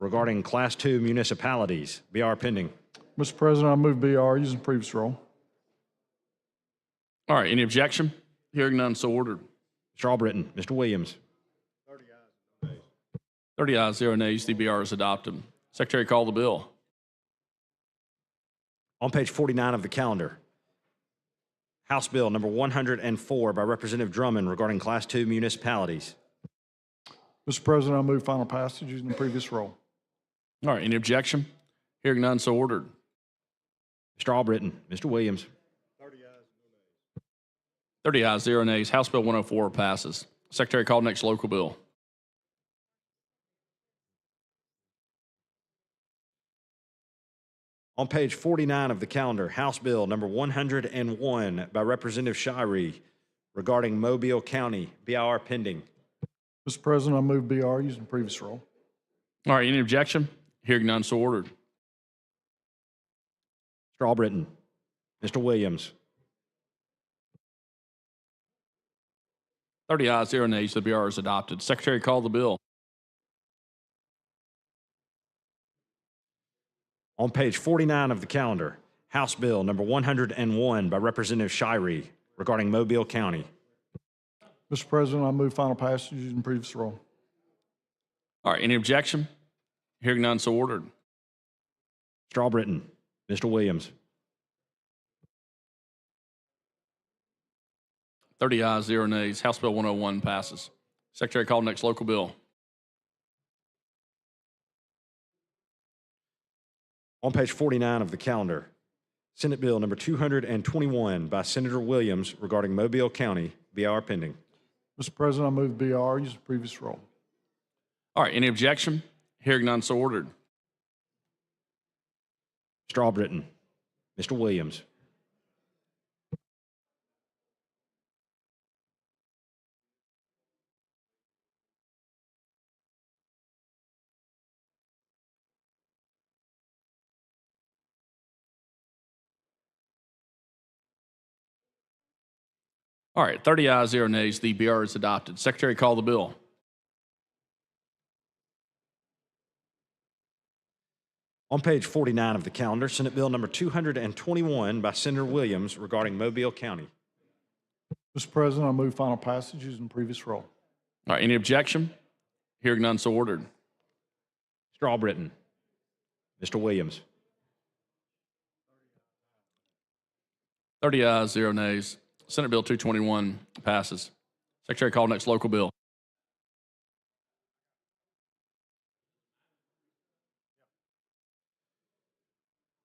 Speaker 1: regarding Class II municipalities. BR pending.
Speaker 9: Mr. President, I move BR using the previous rule.
Speaker 3: All right, any objection? Hearing none, so ordered.
Speaker 1: Mr. Albritton, Mr. Williams.
Speaker 3: 30 ayes, 0 nays. The BR is adopted. Secretary, call the bill.
Speaker 1: On page 49 of the calendar, House Bill number 104 by Representative Drummond regarding Class II municipalities.
Speaker 9: Mr. President, I move final passage using the previous rule.
Speaker 3: All right, any objection? Hearing none, so ordered.
Speaker 1: Mr. Albritton, Mr. Williams.
Speaker 3: 30 ayes, 0 nays. House Bill 104 passes. Secretary, call next local bill.
Speaker 1: On page 49 of the calendar, House Bill number 101 by Representative Shirey regarding Mobile County. BIR pending.
Speaker 9: Mr. President, I move BR using the previous rule.
Speaker 3: All right, any objection? Hearing none, so ordered.
Speaker 1: Mr. Albritton, Mr. Williams.
Speaker 3: 30 ayes, 0 nays. The BR is adopted. Secretary, call the bill.
Speaker 1: On page 49 of the calendar, House Bill number 101 by Representative Shirey regarding Mobile County.
Speaker 9: Mr. President, I move final passage using the previous rule.
Speaker 3: All right, any objection? Hearing none, so ordered.
Speaker 1: Mr. Albritton, Mr. Williams.
Speaker 3: 30 ayes, 0 nays. House Bill 101 passes. Secretary, call next local bill.
Speaker 1: On page 49 of the calendar, Senate Bill number 221 by Senator Williams regarding Mobile County. BIR pending.
Speaker 9: Mr. President, I move BR using the previous rule.
Speaker 3: All right, any objection? Hearing none, so ordered.
Speaker 1: Mr. Albritton, Mr. Williams.
Speaker 3: 30 ayes, 0 nays. The BR is adopted. Secretary, call the bill.
Speaker 1: On page 49 of the calendar, Senate Bill number 221 by Senator Williams regarding Mobile County.
Speaker 9: Mr. President, I move final passage using previous roll.
Speaker 3: All right, any objection? Hearing none, so ordered.
Speaker 1: Mr. Albritton. Mr. Williams.
Speaker 3: 30 ayes, 0 nays. Senate Bill 221 passes. Secretary, call next local bill.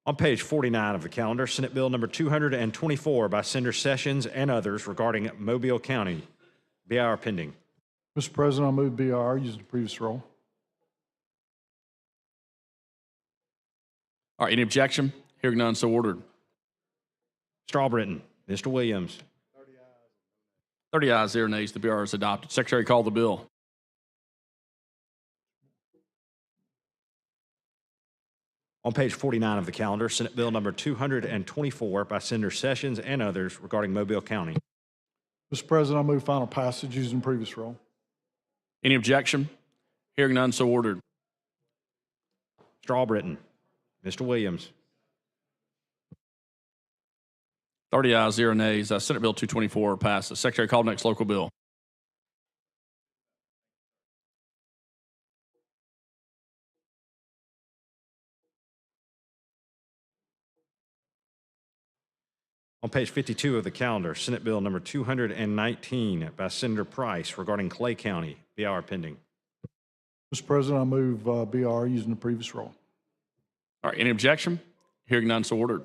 Speaker 1: On page 49 of the calendar, Senate Bill number 224 by Senator Sessions and others regarding Mobile County. BIR pending.
Speaker 9: Mr. President, I move BR using previous roll.
Speaker 3: All right, any objection? Hearing none, so ordered.
Speaker 1: Mr. Albritton. Mr. Williams.
Speaker 3: 30 ayes, 0 nays. The BR is adopted. Secretary, call the bill.
Speaker 1: On page 49 of the calendar, Senate Bill number 224 by Senator Sessions and others regarding Mobile County.
Speaker 9: Mr. President, I move final passage using previous roll.
Speaker 3: Any objection? Hearing none, so ordered.
Speaker 1: Mr. Albritton. Mr. Williams.
Speaker 3: 30 ayes, 0 nays. Senate Bill 224 passes. Secretary, call next local bill.
Speaker 1: On page 52 of the calendar, Senate Bill number 219 by Senator Price regarding Clay County. BIR pending.
Speaker 9: Mr. President, I move BR using the previous roll.
Speaker 3: All right, any objection? Hearing none, so ordered.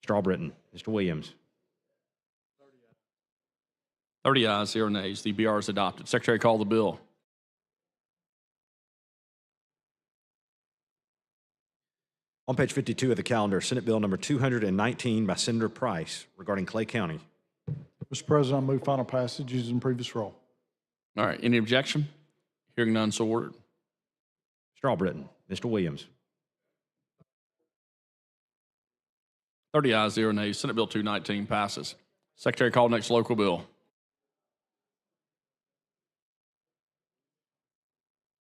Speaker 1: Mr. Albritton. Mr. Williams.
Speaker 3: 30 ayes, 0 nays. The BR is adopted. Secretary, call the bill.
Speaker 1: On page 52 of the calendar, Senate Bill number 219 by Senator Price regarding Clay County.
Speaker 9: Mr. President, I move final passage using previous roll.
Speaker 3: All right, any objection? Hearing none, so ordered.
Speaker 1: Mr. Albritton. Mr. Williams.
Speaker 3: 30 ayes, 0 nays. Senate Bill 219 passes. Secretary, call next local bill.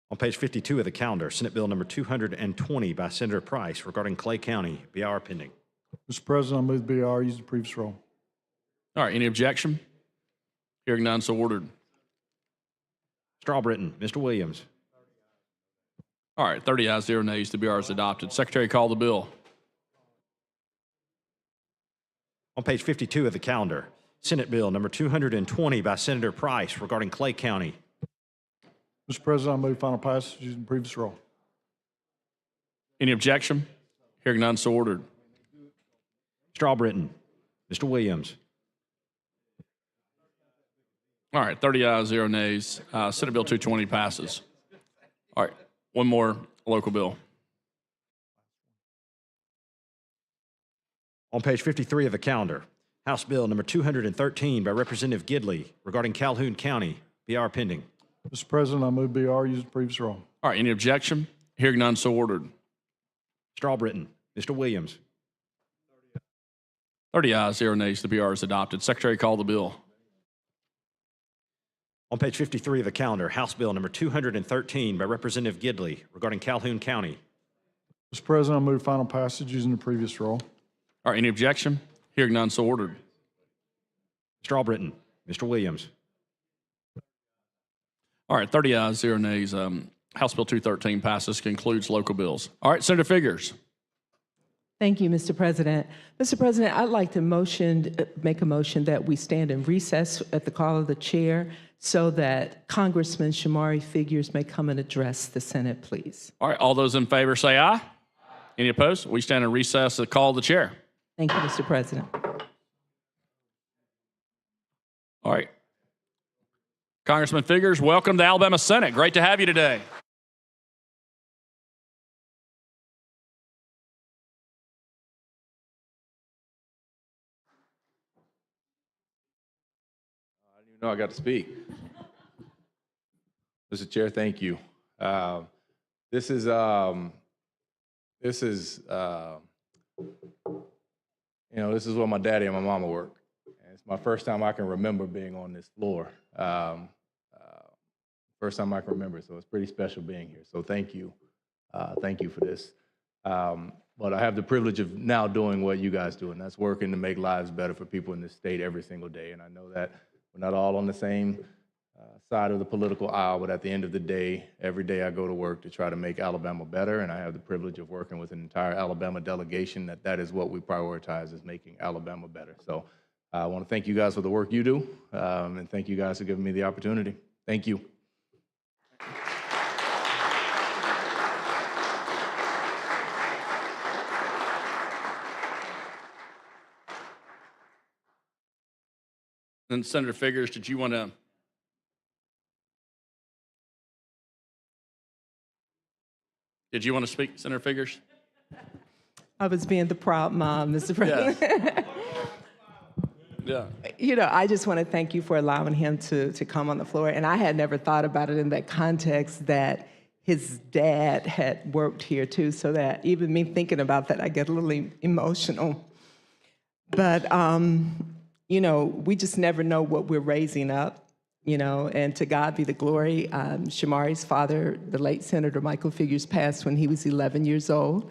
Speaker 1: On page 52 of the calendar, Senate Bill number 220 by Senator Price regarding Clay County. BIR pending.
Speaker 9: Mr. President, I move BR using previous roll.
Speaker 3: All right, any objection? Hearing none, so ordered.
Speaker 1: Mr. Albritton. Mr. Williams.
Speaker 3: All right, 30 ayes, 0 nays. The BR is adopted. Secretary, call the bill.
Speaker 1: On page 52 of the calendar, Senate Bill number 220 by Senator Price regarding Clay County.
Speaker 9: Mr. President, I move final passage using previous roll.
Speaker 3: Any objection? Hearing none, so ordered.
Speaker 1: Mr. Albritton. Mr. Williams.
Speaker 3: All right, 30 ayes, 0 nays. Senate Bill 220 passes. All right, one more local bill.
Speaker 1: On page 53 of the calendar, House Bill number 213 by Representative Gidley regarding Calhoun County. BIR pending.
Speaker 9: Mr. President, I move BR using previous roll.
Speaker 3: All right, any objection? Hearing none, so ordered.
Speaker 1: Mr. Albritton. Mr. Williams.
Speaker 3: 30 ayes, 0 nays. The BR is adopted. Secretary, call the bill.
Speaker 1: On page 53 of the calendar, House Bill number 213 by Representative Gidley regarding Calhoun County.
Speaker 9: Mr. President, I move final passage using the previous roll.
Speaker 3: All right, any objection? Hearing none, so ordered.
Speaker 1: Mr. Albritton. Mr. Williams.
Speaker 3: All right, 30 ayes, 0 nays. House Bill 213 passes, concludes local bills. All right, Senator Figures.
Speaker 4: Thank you, Mr. President. Mr. President, I'd like to make a motion that we stand in recess at the call of the chair so that Congressman Shamari Figures may come and address the Senate, please.
Speaker 3: All right, all those in favor say aye. Any opposed? We stand in recess at the call of the chair.
Speaker 4: Thank you, Mr. President.
Speaker 3: All right. Congressman Figures, welcome to the Alabama Senate. Great to have you today.
Speaker 12: I didn't even know I got to speak. Mr. Chair, thank you. This is where my daddy and my mama work. And it's my first time I can remember being on this floor. First time I can remember, so it's pretty special being here. So thank you. Thank you for this. But I have the privilege of now doing what you guys do, and that's working to make lives better for people in this state every single day. And I know that we're not all on the same side of the political aisle, but at the end of the day, every day I go to work to try to make Alabama better, and I have the privilege of working with an entire Alabama delegation that is what we prioritize, is making Alabama better. So I want to thank you guys for the work you do, and thank you guys for giving me the opportunity. Thank you.
Speaker 3: And Senator Figures, did you want to? Did you want to speak, Senator Figures?
Speaker 4: I was being the proud mom, Mr. President.
Speaker 3: Yeah.
Speaker 4: You know, I just want to thank you for allowing him to come on the floor. And I had never thought about it in that context that his dad had worked here too, so that even me thinking about that, I get a little emotional. But, you know, we just never know what we're raising up, you know, and to God be the glory. Shamari's father, the late Senator Michael Figures, passed when he was 11 years old.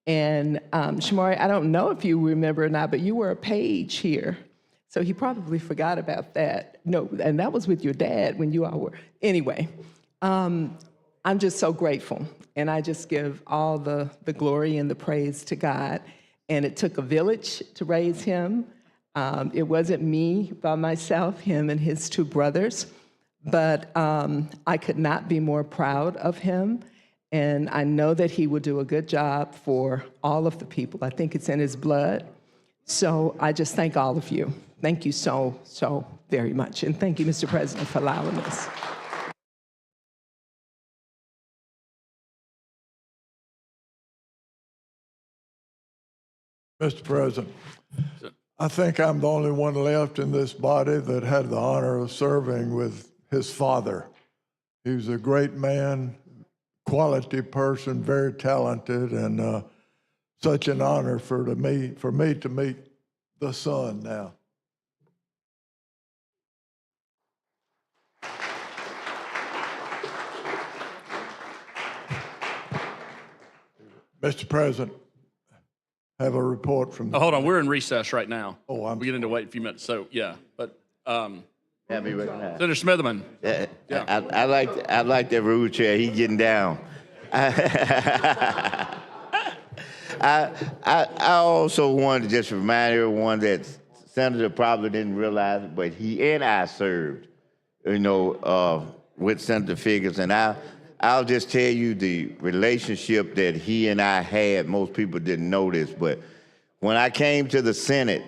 Speaker 4: And Shamari, I don't know if you remember or not, but you were a page here. So he probably forgot about that. No, and that was with your dad when you all were. Anyway, I'm just so grateful. And I just give all the glory and the praise to God. And it took a village to raise him. It wasn't me by myself, him and his two brothers. But I could not be more proud of him. And I know that he will do a good job for all of the people. I think it's in his blood. So I just thank all of you. Thank you so, so very much. And thank you, Mr. President, for allowing us.
Speaker 9: Mr. President, I think I'm the only one left in this body that had the honor of serving with his father. He was a great man, quality person, very talented, and such an honor for me to meet the son now. Mr. President, I have a report from the...
Speaker 3: Oh, hold on. We're in recess right now.
Speaker 9: Oh,
Speaker 3: we get into wait a few minutes. So, yeah. But
Speaker 10: Have me recognized.
Speaker 3: Senator Smitherman.
Speaker 10: I like that rude chair. He getting down. I also wanted to just remind everyone that Senator probably didn't realize it, but he and I served, you know, with Senator Figures, and I'll just tell you the relationship that he and I had. Most people didn't know this, but when I came to the Senate,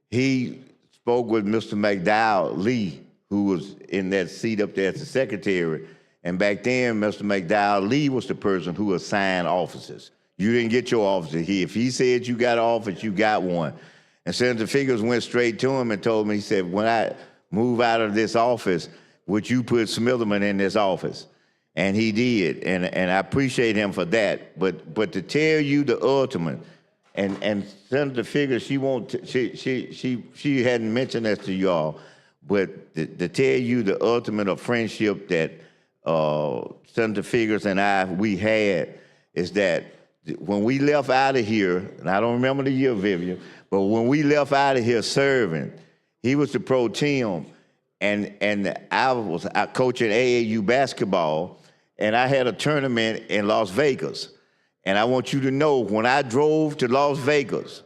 Speaker 10: he spoke with Mr. McDowell Lee, who was in that seat up there as the secretary. And back then, Mr. McDowell Lee was the person who assigned offices. You didn't get your office here. If he said you got an office, you got one. And Senator Figures went straight to him and told me, he said, when I move out of this office, would you put Smitherman in this office? And he did, and I appreciate him for that. But to tell you the ultimate, and Senator Figures, she hadn't mentioned this to y'all, but to tell you the ultimate of friendship that Senator Figures and we had is that when we left out of here, and I don't remember the year, Vivian, but when we left out of here serving, he was the pro tem, and I was coaching AAU basketball, and I had a tournament in Las Vegas. And I want you to know, when I drove to Las Vegas,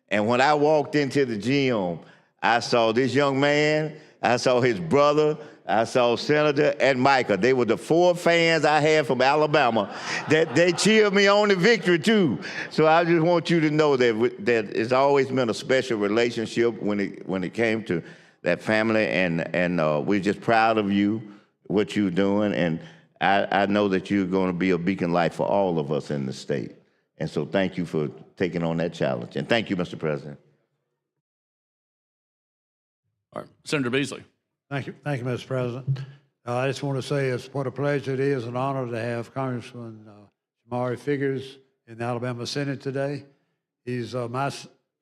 Speaker 10: and when I walked into the gym, I saw this young man, I saw his brother, I saw Senator and Micah. They were the 4 fans I had from Alabama that they cheered me on the victory too. So I just want you to know that it's always been a special relationship when it came to that family, and we're just proud of you, what you're doing, and I know that you're going to be a beacon light for all of us in the state. And so thank you for taking on that challenge. And thank you, Mr. President.
Speaker 3: All right. Senator Beasley.
Speaker 5: Thank you, Mr. President. I just want to say it's what a pleasure it is, an honor to have Congressman Shamari Figures in the Alabama Senate today. He's my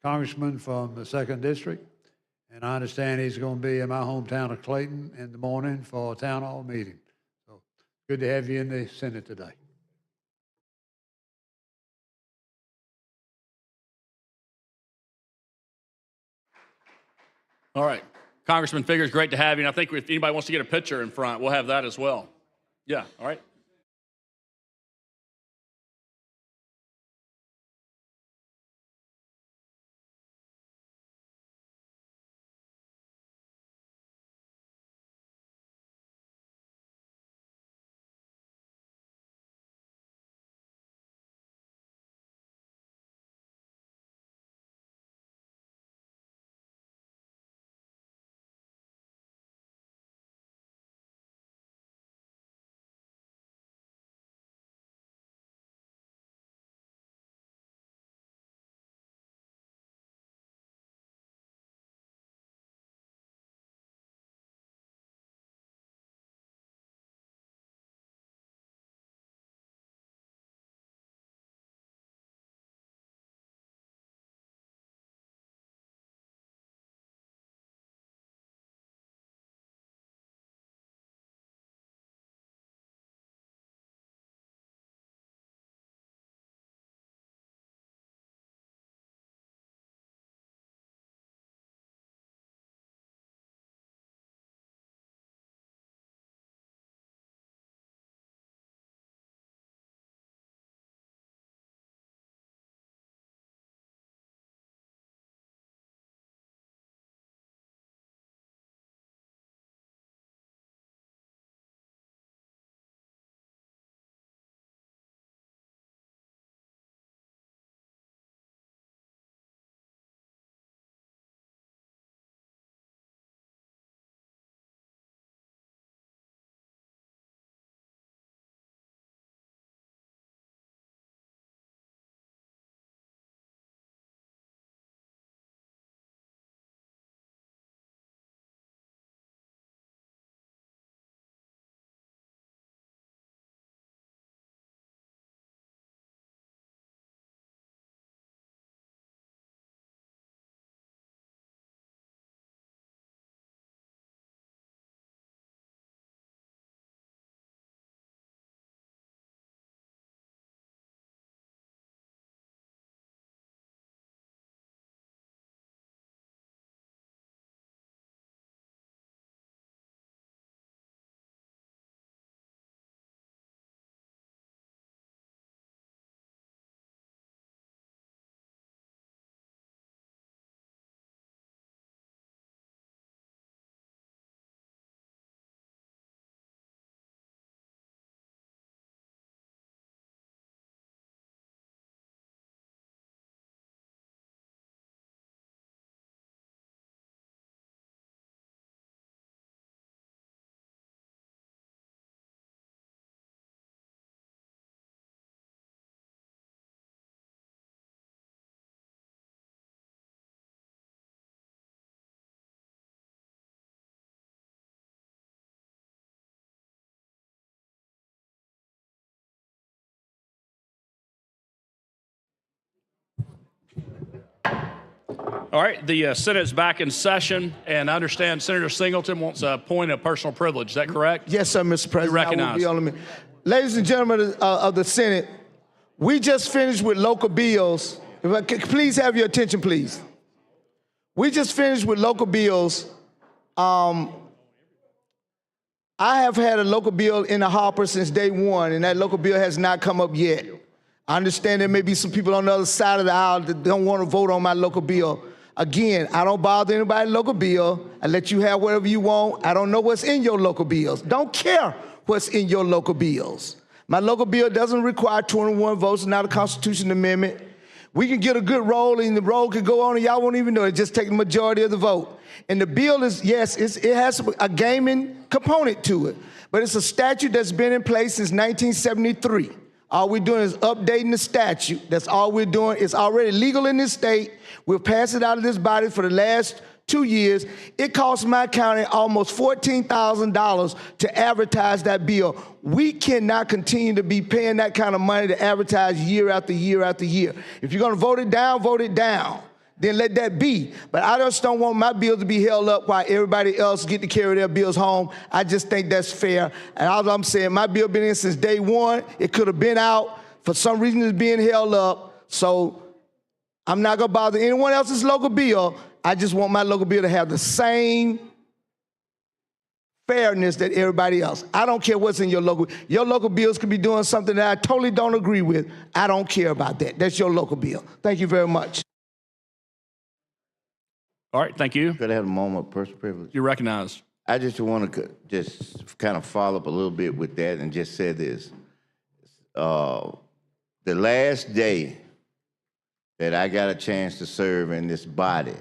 Speaker 5: congressman from the 2nd District, and I understand he's going to be in my hometown of Clayton in the morning for a town hall meeting. So good to have you in the Senate today.
Speaker 3: All right. Congressman Figures, great to have you. And I think if anybody wants to get a picture in front, we'll have that as well. Yeah, all right. All right, the Senate's back in session, and I understand Senator Singleton wants a point of personal privilege. Is that correct?
Speaker 13: Yes, sir, Mr. President.
Speaker 3: Recognized.
Speaker 13: I will be on the Ladies and gentlemen of the Senate, we just finished with local bills. If I could please have your attention, please. We just finished with local bills. I have had a local bill in the hopper since day one, and that local bill has not come up yet. I understand there may be some people on the other side of the aisle that don't want to vote on my local bill. Again, I don't bother anybody's local bill. I let you have whatever you want. I don't know what's in your local bills. Don't care what's in your local bills. My local bill doesn't require 21 votes. It's not a constitutional amendment. We can get a good roll, and the roll can go on, and y'all won't even know it. Just take the majority of the vote. And the bill is, yes, it has a gaming component to it, but it's a statute that's been in place since 1973. All we're doing is updating the statute. That's all we're doing. It's already legal in this state. We've passed it out of this body for the last 2 years. It cost my county almost $14,000 to advertise that bill. We cannot continue to be paying that kind of money to advertise year after year after year. If you're going to vote it down. Then let that be. But I just don't want my bill to be held up while everybody else get to carry their bills home. I just think that's fair. And all I'm saying, my bill been in since day one. It could have been out. For some reason, it's being held up. So I'm not going to bother anyone else's local bill. I just want my local bill to have the same fairness that everybody else. I don't care what's in your local. Your local bills could be doing something that I totally don't agree with. I don't care about that. That's your local bill. Thank you very much.
Speaker 3: All right, thank you.
Speaker 10: Could I have a moment of personal privilege?
Speaker 3: You're recognized.
Speaker 10: I just want to just kind of follow up a little bit with that and just say this. The last day that I got a chance to serve in this body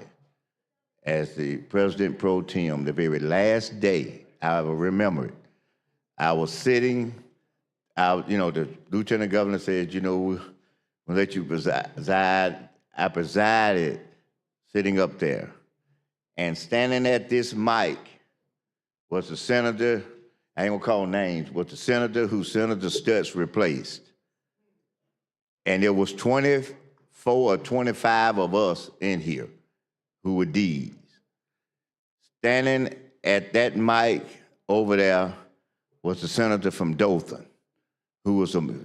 Speaker 10: as the President Pro Tem, the very last day I ever remember it, I was sitting, the Lieutenant Governor said, we'll let you preside. I presided sitting up there. And standing at this mic was the senator, I ain't gonna call names, but the senator who Senator Stutz replaced. And there was 24 or 25 of us in here who were D's. Standing at that mic over there was the senator from Dothan,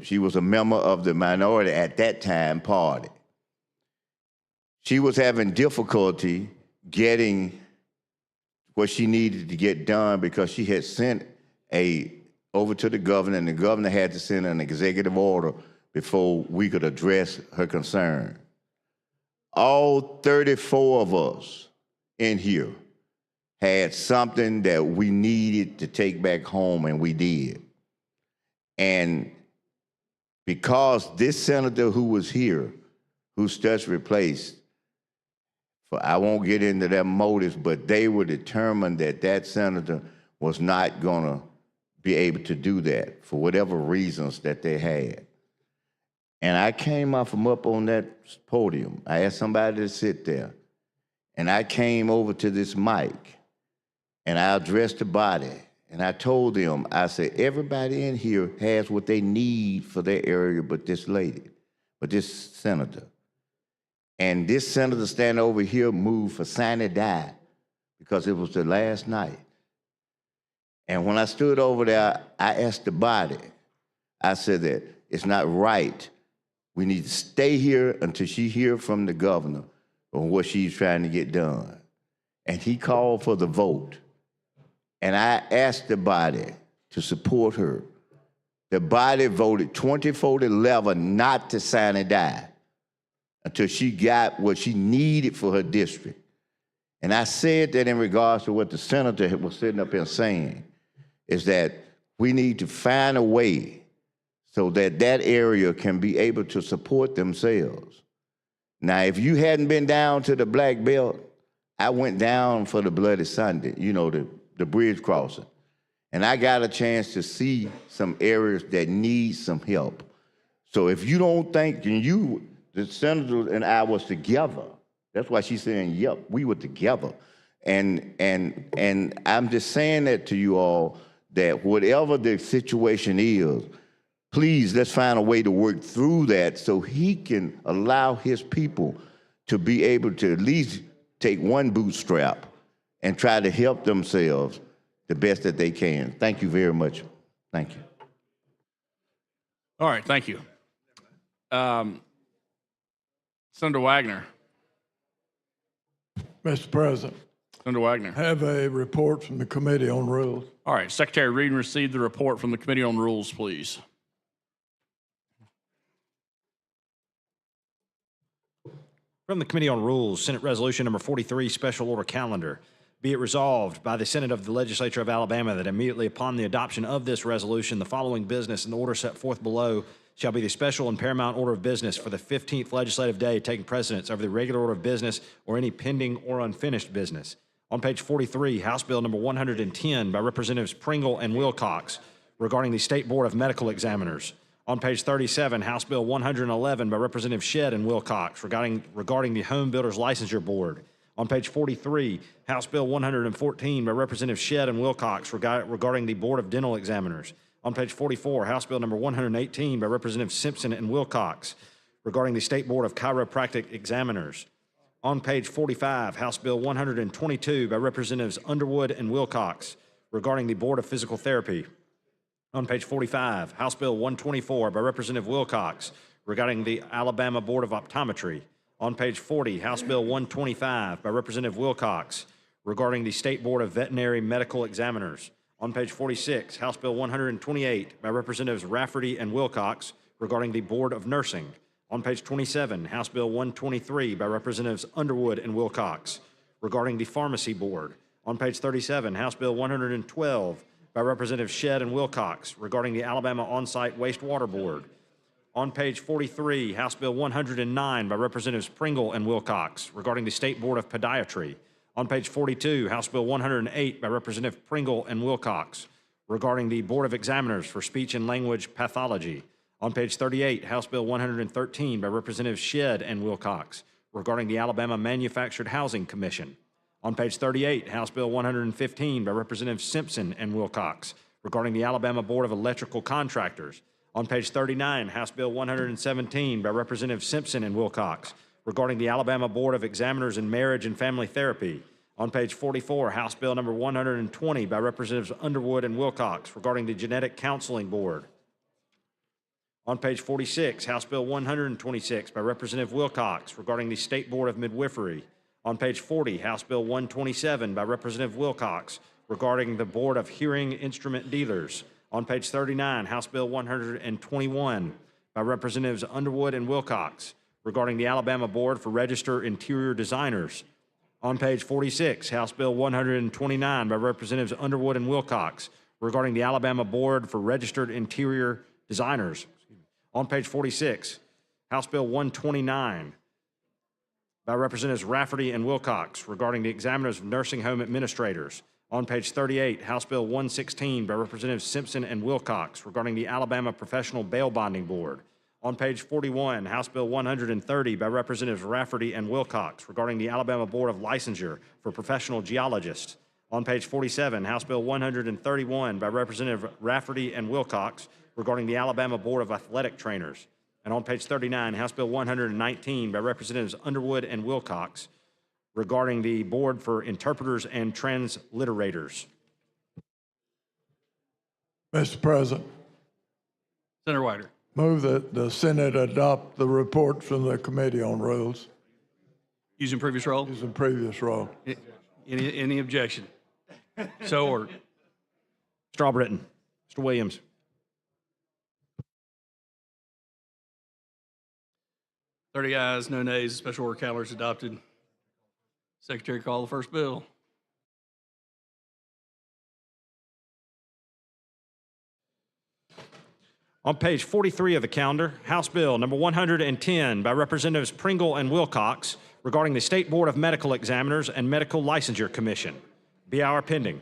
Speaker 10: she was a member of the minority at that time party. She was having difficulty getting what she needed to get done because she had sent over to the governor, and the governor had to send an executive order before we could address her concern. All 34 of us in here had something that we needed to take back home, and we did. And because this senator who was here, who Stutz replaced, I won't get into their motives, but they were determined that that senator was not going to be able to do that for whatever reasons that they had. And I came up from up on that podium. I asked somebody to sit there. And I came over to this mic, and I addressed the body. And I told them, I said, everybody in here has what they need for their area but this lady, but this senator. And this senator standing over here moved for sine die because it was the last night. And when I stood over there, I asked the body, I said that it's not right. We need to stay here until she hears from the governor on what she's trying to get done. And he called for the vote. And I asked the body to support her. The body voted 24-11 not to sine die until she got what she needed for her district. And I said that in regards to what the senator was sitting up here saying, is that we need to find a way so that that area can be able to support themselves. Now, if you hadn't been down to the Black Belt, I went down for the Bloody Sunday, the bridge crossing. And I got a chance to see some areas that need some help. So if you don't think, the senator and I was together. That's why she's saying, yep, we were together. And I'm just saying that to you all, that whatever the situation is, please, let's find a way to work through that so he can allow his people to be able to at least take one bootstrap and try to help themselves the best that they can. Thank you very much. Thank you.
Speaker 3: All right, thank you. Senator Wagner.
Speaker 9: Mr. President.
Speaker 3: Senator Wagner.
Speaker 9: I have a report from the Committee on Rules.
Speaker 3: All right, Secretary Reed, receive the report from the Committee on Rules, please.
Speaker 1: From the Committee on Rules, Senate Resolution Number 43, Special Order Calendar. Be it resolved by the Senate of the Legislature of Alabama that immediately upon the adoption of this resolution, the following business in the order set forth below shall be the special and paramount order of business for the 15th legislative day, taking precedence over the regular order of business or any pending or unfinished business. On page 43, House Bill Number 110 by Representatives Pringle and Wilcox regarding the State Board of Medical Examiners. On page 37, House Bill 111 by Representative Shedd and Wilcox regarding the Home Builders Licensure Board. On page 43, House Bill 114 by Representative Shedd and Wilcox regarding the Board of Dental Examiners. On page 44, House Bill number 118 by Representative Simpson and Wilcox regarding the State Board of Chiropractic Examiners. On page 45, House Bill 122 by Representatives Underwood and Wilcox regarding the Board of Physical Therapy. On page 45, House Bill 124 by Representative Wilcox regarding the Alabama Board of Optometry. On page 40, House Bill 125 by Representative Wilcox regarding the State Board of Veterinary Medical Examiners. On page 46, House Bill 128 by Representatives Rafferty and Wilcox regarding the Board of Nursing. On page 27, House Bill 123 by Representatives Underwood and Wilcox regarding the Pharmacy Board. On page 37, House Bill 112 by Representatives Shedd and Wilcox regarding the Alabama On-Site Wastewater Board. On page 43, House Bill 109 by Representatives Pringle and Wilcox regarding the State Board of Podiatry. On page 42, House Bill 108 by Representative Pringle and Wilcox regarding the Board of Examiners for Speech and Language Pathology. On page 38, House Bill 113 by Representatives Shedd and Wilcox regarding the Alabama Manufactured Housing Commission. On page 38, House Bill 115 by Representatives Simpson and Wilcox regarding the Alabama Board of Electrical Contractors. On page 39, House Bill 117 by Representatives Simpson and Wilcox regarding the Alabama Board of Examiners in Marriage and Family Therapy. On page 44, House Bill number 120 by Representatives Underwood and Wilcox regarding the Genetic Counseling Board. On page 46, House Bill 126 by Representative Wilcox regarding the State Board of Midwifery. On page 40, House Bill 127 by Representative Wilcox regarding the Board of Hearing Instrument Dealers. On page 39, House Bill 121 by Representatives Underwood and Wilcox regarding the Alabama Board for Registered Interior Designers. On page 46, House Bill 129 by Representatives Underwood and Wilcox regarding the Alabama Board for Registered Interior Designers. On page 46, House Bill 129 by Representatives Rafferty and Wilcox regarding the Examiners of Nursing Home Administrators. On page 38, House Bill 116 by Representatives Simpson and Wilcox regarding the Alabama Professional Bail Bonding Board. On page 41, House Bill 130 by Representatives Rafferty and Wilcox regarding the Alabama Board of Licensure for Professional Geologists. On page 47, House Bill 131 by Representative Rafferty and Wilcox regarding the Alabama Board of Athletic Trainers. And on page 39, House Bill 119 by Representatives Underwood and Wilcox regarding the Board for Interpreters and Transliterators.
Speaker 9: Mr. President,
Speaker 3: Senator Whiter.
Speaker 9: move that the Senate adopt the report from the Committee on Rules.
Speaker 14: Using previous role?
Speaker 9: Using previous role.
Speaker 14: Any objection? So ordered.
Speaker 1: Mr. Albritton. Mr. Williams.
Speaker 14: Thirty ayes, no nays. Special order calendar is adopted. Secretary, call the first bill.
Speaker 1: On page 43 of the calendar, House Bill number 110 by Representatives Pringle and Wilcox regarding the State Board of Medical Examiners and Medical Licensure Commission. BIR pending.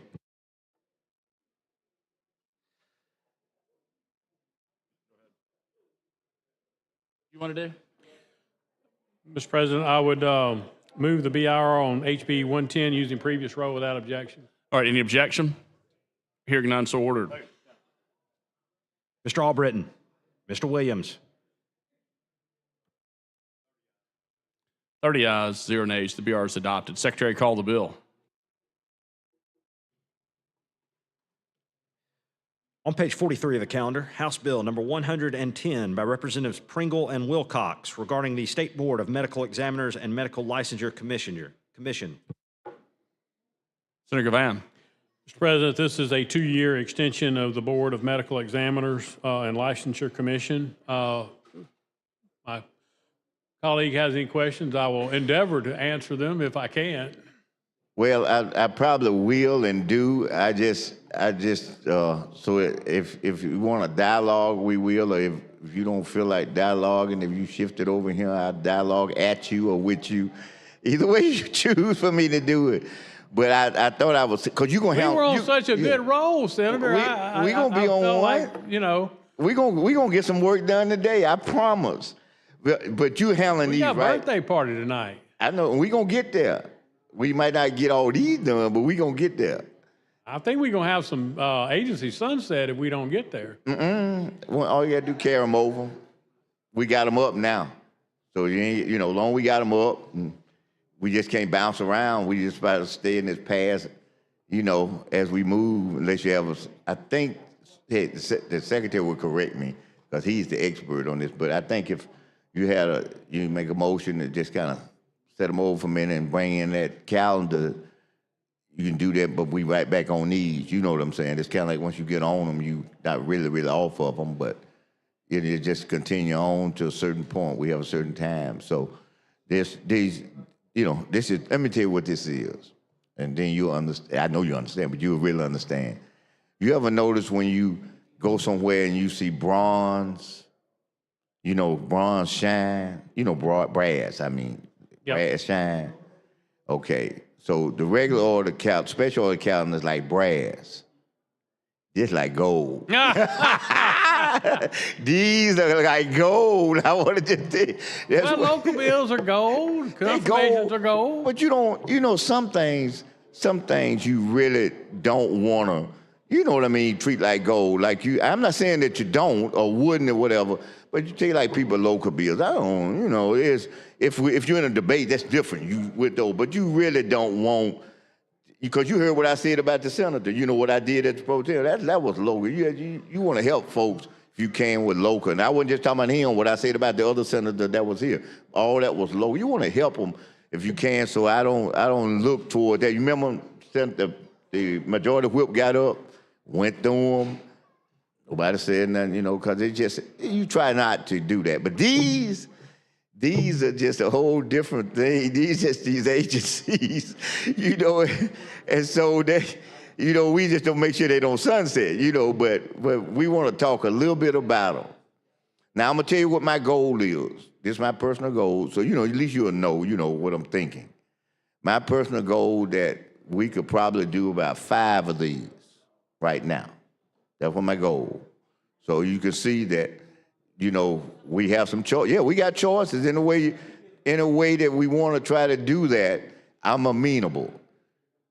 Speaker 3: You want to do?
Speaker 11: Mr. President, I would move the BIR on HB 110 using previous role without objection.
Speaker 3: All right, any objection? Hearing none, so ordered.
Speaker 1: Mr. Albritton. Mr. Williams.
Speaker 3: 30 ayes, 0 nays. The BR is adopted. Secretary, call the bill.
Speaker 1: On page 43 of the calendar, House Bill number 110 by Representatives Pringle and Wilcox regarding the State Board of Medical Examiners and Medical Licensure Commission.
Speaker 3: Senator Gavan.
Speaker 11: Mr. President, this is a 2-year extension of the Board of Medical Examiners and Licensure Commission. My colleague has any questions, I will endeavor to answer them if I can.
Speaker 10: Well, I probably will and do. I just so if you want a dialogue, we will. Or if you don't feel like dialogue, and if you shift it over here, I'll dialogue at you or with you. Either way you choose for me to do it. But I thought I was, because you're going to have.
Speaker 11: We were on such a good roll, Senator.
Speaker 10: We going to be on one.
Speaker 11: Like, you know.
Speaker 10: We gonna get some work done today, I promise. But you handling these, right?
Speaker 11: We got a birthday party tonight.
Speaker 10: I know, we going to get there. We might not get all these done, but we going to get there.
Speaker 11: I think we're going to have some agency sunset if we don't get there.
Speaker 10: Well, all you got to do, carry them over. We got them up now. So, you know, long we got them up, we just can't bounce around. We just about to stay in this path, you know, as we move, unless you have I think the secretary will correct me, because he's the expert on this, but I think if you make a motion to just kind of set them over for a minute and bring in that calendar, you can do that, but we right back on these. You know what I'm saying? It's kind of like once you get on them, you not really off of them, but it just continue on to a certain point. We have a certain time. So this is, let me tell you what this is. And then you'll understand. I know you understand, but you'll really understand. You ever notice when you go somewhere and you see bronze, bronze shine, brass, brass shine. Okay, so the regular order special order calendar is like brass. This like gold. These are like gold. I want to just tell you.
Speaker 11: Well, local bills are gold. Confirmations are gold.
Speaker 10: But some things you really don't want to, treat like gold. I'm not saying that you don't or wouldn't or whatever, but you take like people local bills. I don't, if you're in a debate, that's different. But you really don't want, because you heard what I said about the senator. You know what I did at the pro tem. That was local. You want to help folks if you can with local. And I wasn't just talking about him, what I said about the other senator that was here. All that was local. You want to help them if you can, so I don't look toward that. You remember the majority whip got up, went through them. Nobody said nothing, because you try not to do that. But these are just a whole different thing. These agencies, and so we just don't make sure they don't sunset, but we want to talk a little bit about them. Now, I'm going to tell you what my goal is. This is my personal goal, so, at least you'll know, what I'm thinking. My personal goal that we could probably do about 5 of these right now. That's what my goal. So you can see that, we have some choice. Yeah, we got choices in a way that we want to try to do that. I'm amenable.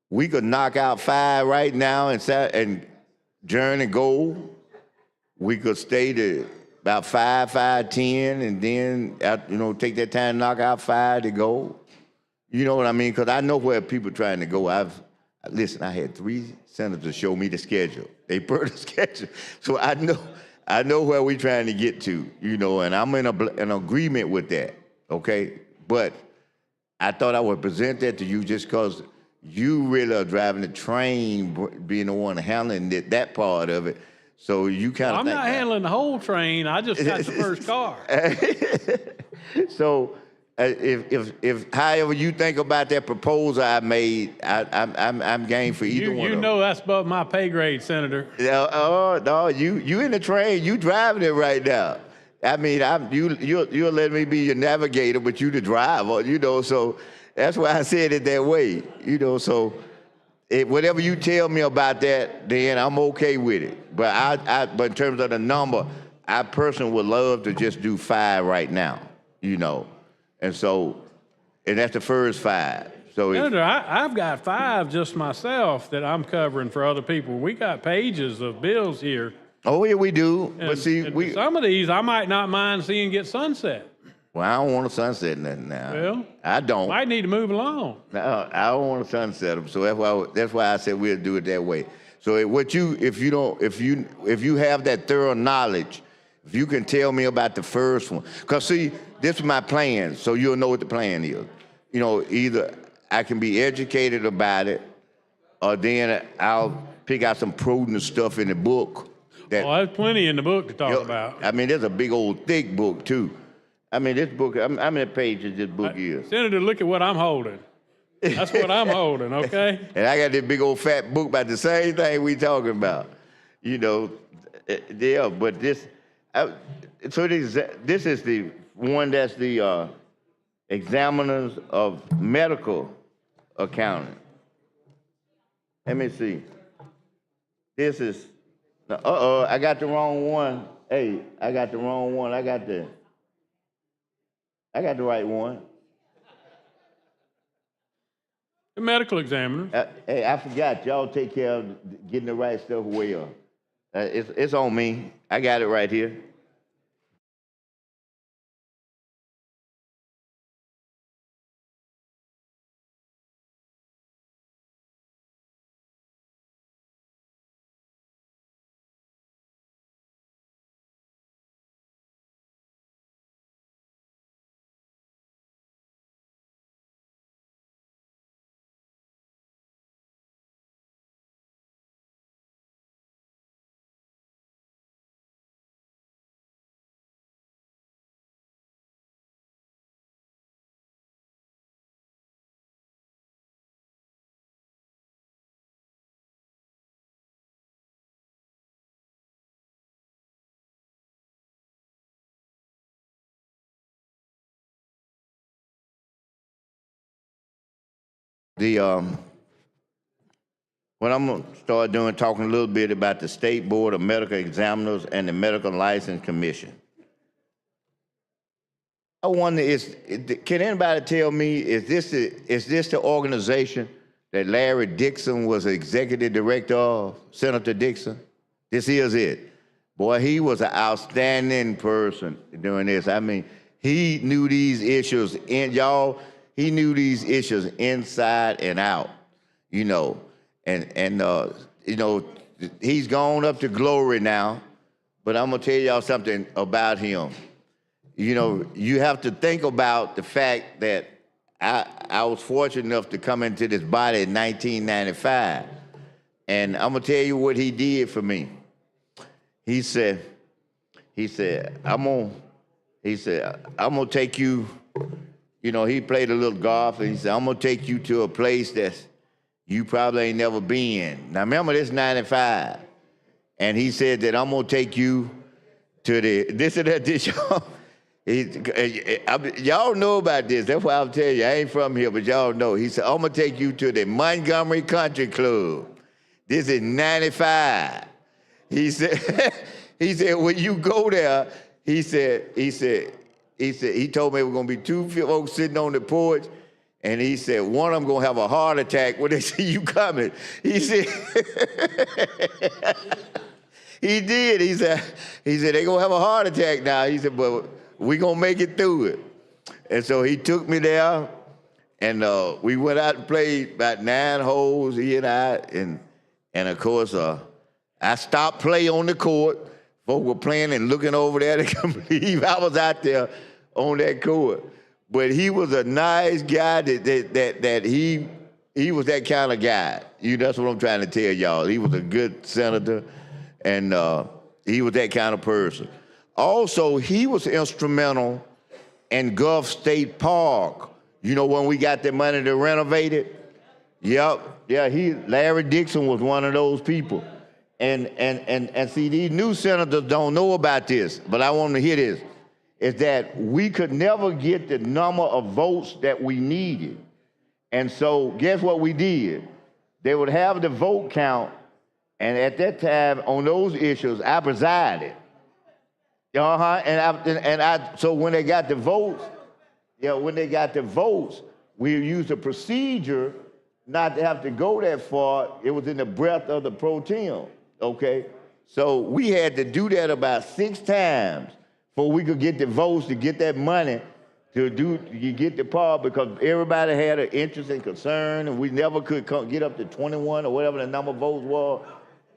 Speaker 10: We could knock out 5 right now and adjourn and go. We could stay to about 5, 10, and then, take that time, knock out 5 to go. You know what I mean? Because I know where people trying to go. I had 3 senators show me the schedule. They put the schedule. So I know where we trying to get to, and I'm in an agreement with that, okay? But I thought I would present that to you just because you really are driving the train, being the one handling that part of it. So you kind of
Speaker 11: I'm not handling the whole train. I just got the first car.
Speaker 10: So if however you think about that proposal I made, I'm game for either one.
Speaker 11: You know that's above my pay grade, Senator.
Speaker 10: No, you in the train, you driving it right now. You're letting me be your navigator, but you the driver, so that's why I said it that way, so whatever you tell me about that, then I'm okay with it. But but in terms of the number, I personally would love to just do 5 right now, And that's the first 5. So
Speaker 11: Senator, I've got 5 just myself that I'm covering for other people. We got pages of bills here.
Speaker 10: Oh, yeah, we do.
Speaker 11: And,
Speaker 10: but see,
Speaker 11: some of these I might not mind seeing get sunset.
Speaker 10: Well, I don't want to sunset nothing now.
Speaker 11: Well,
Speaker 10: I don't.
Speaker 11: Might need to move along.
Speaker 10: No, I don't want to sunset them. So that's why I said we'll do it that way. So if you have that thorough knowledge, if you can tell me about the first one, because see, this is my plan, so you'll know what the plan is. Either I can be educated about it, or then I'll pick out some prudent stuff in the book.
Speaker 11: There's plenty in the book to talk about.
Speaker 10: There's a big old thick book too. This book, how many pages this book is?
Speaker 11: Senator, look at what I'm holding. That's what I'm holding, okay?
Speaker 10: And I got this big old fat book about the same thing we talking about. Yeah, but this is the one that's the examiners of medical accounting. Let me see. This is, I got the wrong one. Hey, I got the wrong one. I got the right one.
Speaker 11: The medical examiner.
Speaker 10: Hey, I forgot. Y'all take care of getting the right stuff well. It's on me. I got it right here. what I'm gonna start doing, talking a little bit about the State Board of Medical Examiners and the Medical License Commission. I wonder, can anybody tell me, is this the organization that Larry Dixon was executive director of, Senator Dixon? This is it. Boy, he was an outstanding person doing this. I mean, he knew these issues, he knew these issues inside and out, you know. And you know, he's gone up to glory now, but I'm gonna tell y'all something about him. You know, you have to think about the fact that I was fortunate enough to come into this body in 1995. And I'm gonna tell you what he did for me. He said, I'm gonna take you, you know, he played a little golf, and he said, I'm gonna take you to a place that you probably ain't never been. Now remember, this 95. And he said that I'm gonna take you to this, y'all. Y'all know about this. That's why I'm telling you, I ain't from here, but y'all know. He said, I'm gonna take you to the Montgomery Country Club. This is 95. He said, when you go there, he told me it was gonna be two folks sitting on the porch, and he said, one of them gonna have a heart attack when they see you coming. He said, he did. He said, they gonna have a heart attack now. He said, but we gonna make it through it. And so he took me there, and we went out and played about 9 holes, he and I, and of course, I stopped play on the court. Folks were playing and looking over there. They couldn't believe I was out there on that court. But he was a nice guy that he was that kind of guy. That's what I'm trying to tell y'all. He was a good senator, and he was that kind of person. Also, he was instrumental in Gulf State Park. You know, when we got the money to renovate it? Yep. Yeah, Larry Dixon was one of those people. And see, these new senators don't know about this, but I want them to hear this, is that we could never get the number of votes that we needed. And so guess what we did? They would have the vote count, and at that time, on those issues, I presided. So when they got the votes, we used a procedure not to have to go that far. It was in the breadth of the pro tem, okay? So we had to do that about 6 times before we could get the votes to get that money to get the part, because everybody had an interest and concern, and we never could get up to 21 or whatever the number of votes was.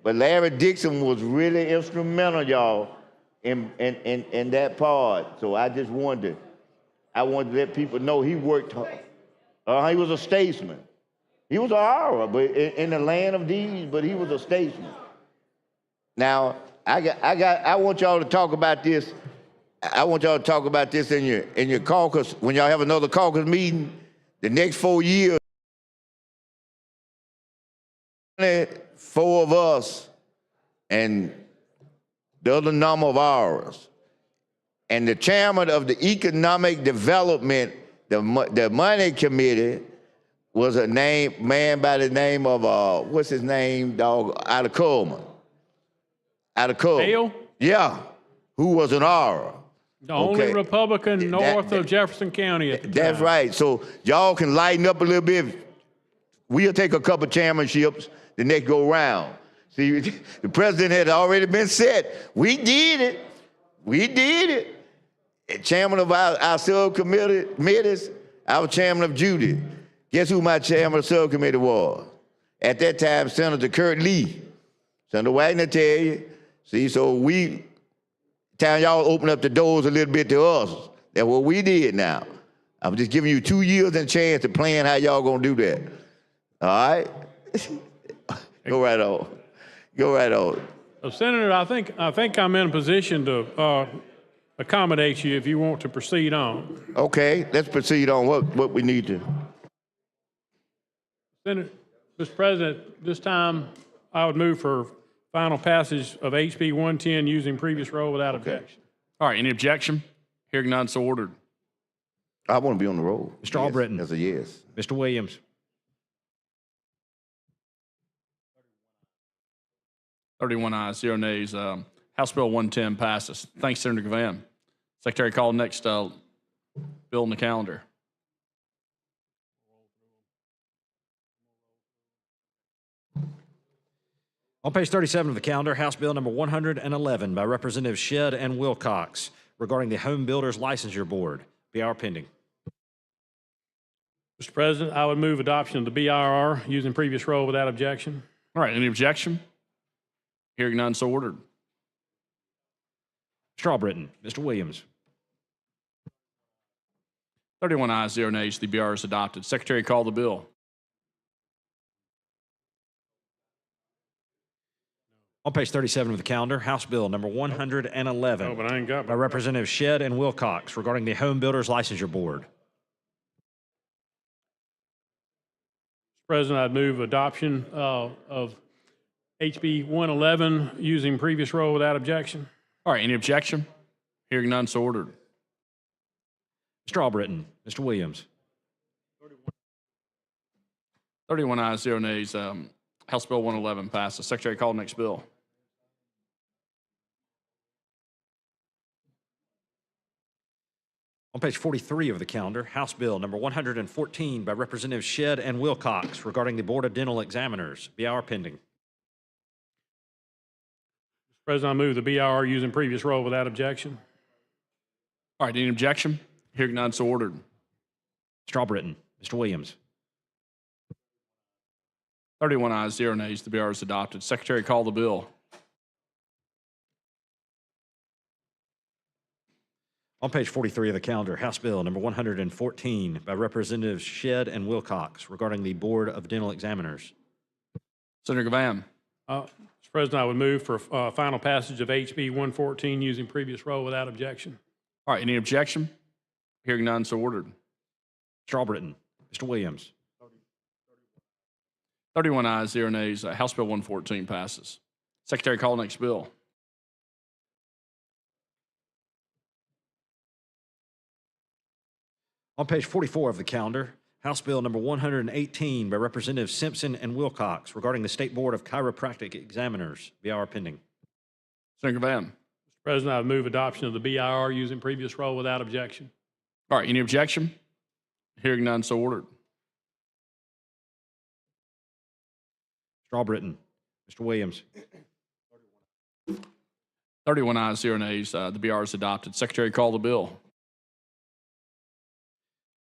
Speaker 10: But Larry Dixon was really instrumental, y'all, in that part. So I just wanted to let people know he worked hard. He was a statesman. He was an aura, but in the land of deeds, but he was a statesman. Now, I want y'all to talk about this. I want y'all to talk about this in your caucus, when y'all have another caucus meeting, the next 4 years. 4 of us and the other number of ours. And the chairman of the Economic Development, the Money Committee, was a man by the name of, what's his name, dog, out of Coleman.
Speaker 11: Hale?
Speaker 10: Yeah, who was an aura.
Speaker 11: The only Republican north of Jefferson County at the time.
Speaker 10: That's right. So y'all can lighten up a little bit. We'll take a couple championships the next go round. See, the president had already been set. We did it. Chairman of our subcommittees, I was chairman of Judy. Guess who my chairman of the subcommittee was? At that time, Senator Kurt Lee. Senator Wagner tell you. See, so y'all open up the doors a little bit to us. That's what we did now. I'm just giving you 2 years and a chance to plan how y'all gonna do that. All right? Go right on.
Speaker 11: Senator, I think I'm in a position to accommodate you if you want to proceed on.
Speaker 10: Okay, let's proceed on what we need to.
Speaker 11: Senator, Mr. President, this time I would move for final passage of HB 110 using previous role without objection.
Speaker 3: All right, any objection? Hearing none, so ordered.
Speaker 10: I want to be on the roll.
Speaker 1: Mr. Albritton.
Speaker 10: That's a yes.
Speaker 1: Mr. Williams.
Speaker 3: 31 ayes, 0 nays. House Bill 110 passes. Thanks, Senator Gavan. Secretary, call next bill on the calendar.
Speaker 1: On page 37 of the calendar, House Bill number 111 by Representatives Shedd and Wilcox regarding the Home Builders Licensure Board. BR pending.
Speaker 11: Mr. President, I would move adoption of the BIR using previous role without objection.
Speaker 3: All right, any objection? Hearing none, so ordered.
Speaker 1: Strawbritton. Mr. Williams.
Speaker 3: 31 ayes, 0 nays. The BR is adopted. Secretary, call the bill.
Speaker 1: On page 37 of the calendar, House Bill number 111
Speaker 11: Oh, but I ain't got
Speaker 1: by Representatives Shedd and Wilcox regarding the Home Builders Licensure Board.
Speaker 11: Mr. President, I'd move adoption of HB 111 using previous role without objection.
Speaker 3: All right, any objection? Hearing none, so ordered.
Speaker 1: Strawbritton. Mr. Williams.
Speaker 3: 31 ayes, 0 nays. House Bill 111 passes. Secretary, call next bill.
Speaker 1: On page 43 of the calendar, House Bill number 114 by Representatives Shedd and Wilcox regarding the Board of Dental Examiners. BR pending.
Speaker 11: Mr. President, I move the BIR using previous role without objection.
Speaker 3: All right, any objection? Hearing none, so ordered.
Speaker 1: Strawbritton. Mr. Williams.
Speaker 3: 31 ayes, 0 nays. The BR is adopted. Secretary, call the bill.
Speaker 1: On page 43 of the calendar, House Bill number 114 by Representatives Shedd and Wilcox regarding the Board of Dental Examiners.
Speaker 3: Senator Gavan.
Speaker 11: Mr. President, I would move for final passage of HB 114 using previous role without objection.
Speaker 3: All right, any objection? Hearing none, so ordered.
Speaker 1: Strawbritton. Mr. Williams.
Speaker 3: 31 ayes, 0 nays. House Bill 114 passes. Secretary, call next bill.
Speaker 1: On page 44 of the calendar, House Bill number 118 by Representatives Simpson and Wilcox regarding the State Board of Chiropractic Examiners. BR pending.
Speaker 3: Senator Gavan.
Speaker 11: Mr. President, I would move adoption of the BIR using previous role without objection.
Speaker 3: All right, any objection? Hearing none, so ordered.
Speaker 1: Strawbritton. Mr. Williams.
Speaker 3: 31 ayes, 0 nays. The BR is adopted. Secretary, call the bill.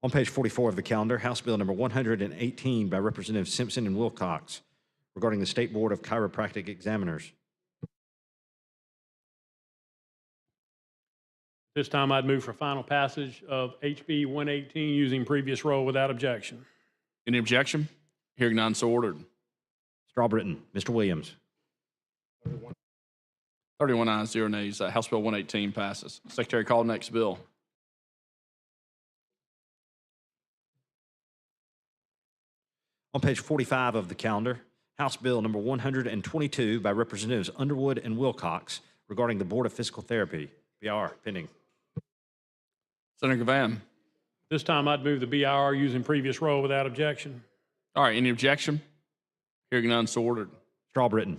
Speaker 1: On page 44 of the calendar, House Bill number 118 by Representatives Simpson and Wilcox regarding the State Board of Chiropractic Examiners.
Speaker 11: This time I'd move for final passage of HB 118 using previous role without objection.
Speaker 3: Any objection? Hearing none, so ordered.
Speaker 1: Strawbritton. Mr. Williams.
Speaker 3: 31 ayes, 0 nays. House Bill 118 passes. Secretary, call next bill.
Speaker 1: On page 45 of the calendar, House Bill number 122 by Representatives Underwood and Wilcox regarding the Board of Physical Therapy. BR pending.
Speaker 3: Senator Gavan.
Speaker 11: This time I'd move the BIR using previous role without objection.
Speaker 3: All right, any objection? Hearing none, so ordered.
Speaker 1: Strawbritton.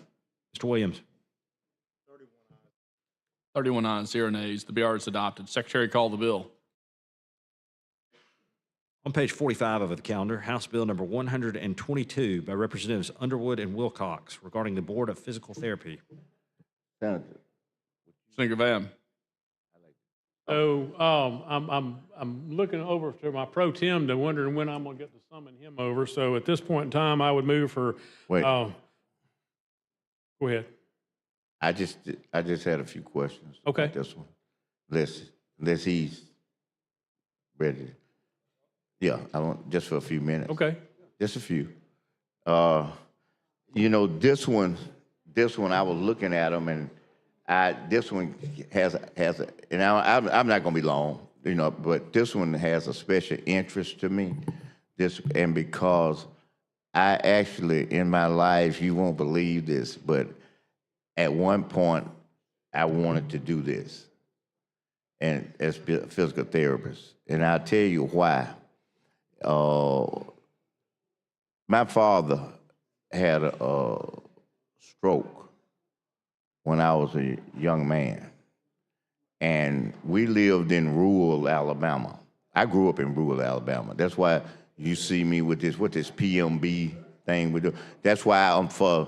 Speaker 1: Mr. Williams.
Speaker 3: 31 ayes, 0 nays. The BR is adopted. Secretary, call the bill.
Speaker 1: On page 45 of the calendar, House Bill number 122 by Representatives Underwood and Wilcox regarding the Board of Physical Therapy.
Speaker 10: Senator.
Speaker 3: Senator Gavan.
Speaker 11: So I'm looking over to my pro tem to wondering when I'm going to get to summon him over. So at this point in time, I would move for.
Speaker 10: Wait.
Speaker 11: Go ahead.
Speaker 10: I just had a few questions.
Speaker 11: Okay.
Speaker 10: About this one. Unless he's ready. Yeah, I want just for a few minutes.
Speaker 11: Okay.
Speaker 10: Just a few. You know, this one, I was looking at them, and this one has a, and I'm not going to be long, you know, but this one has a special interest to me. And because I actually, in my life, you won't believe this, but at one point, I wanted to do this, and as a physical therapist, and I'll tell you why. My father had a stroke when I was a young man. And we lived in rural Alabama. I grew up in rural Alabama. That's why you see me with this PMB thing we do. That's why I'm for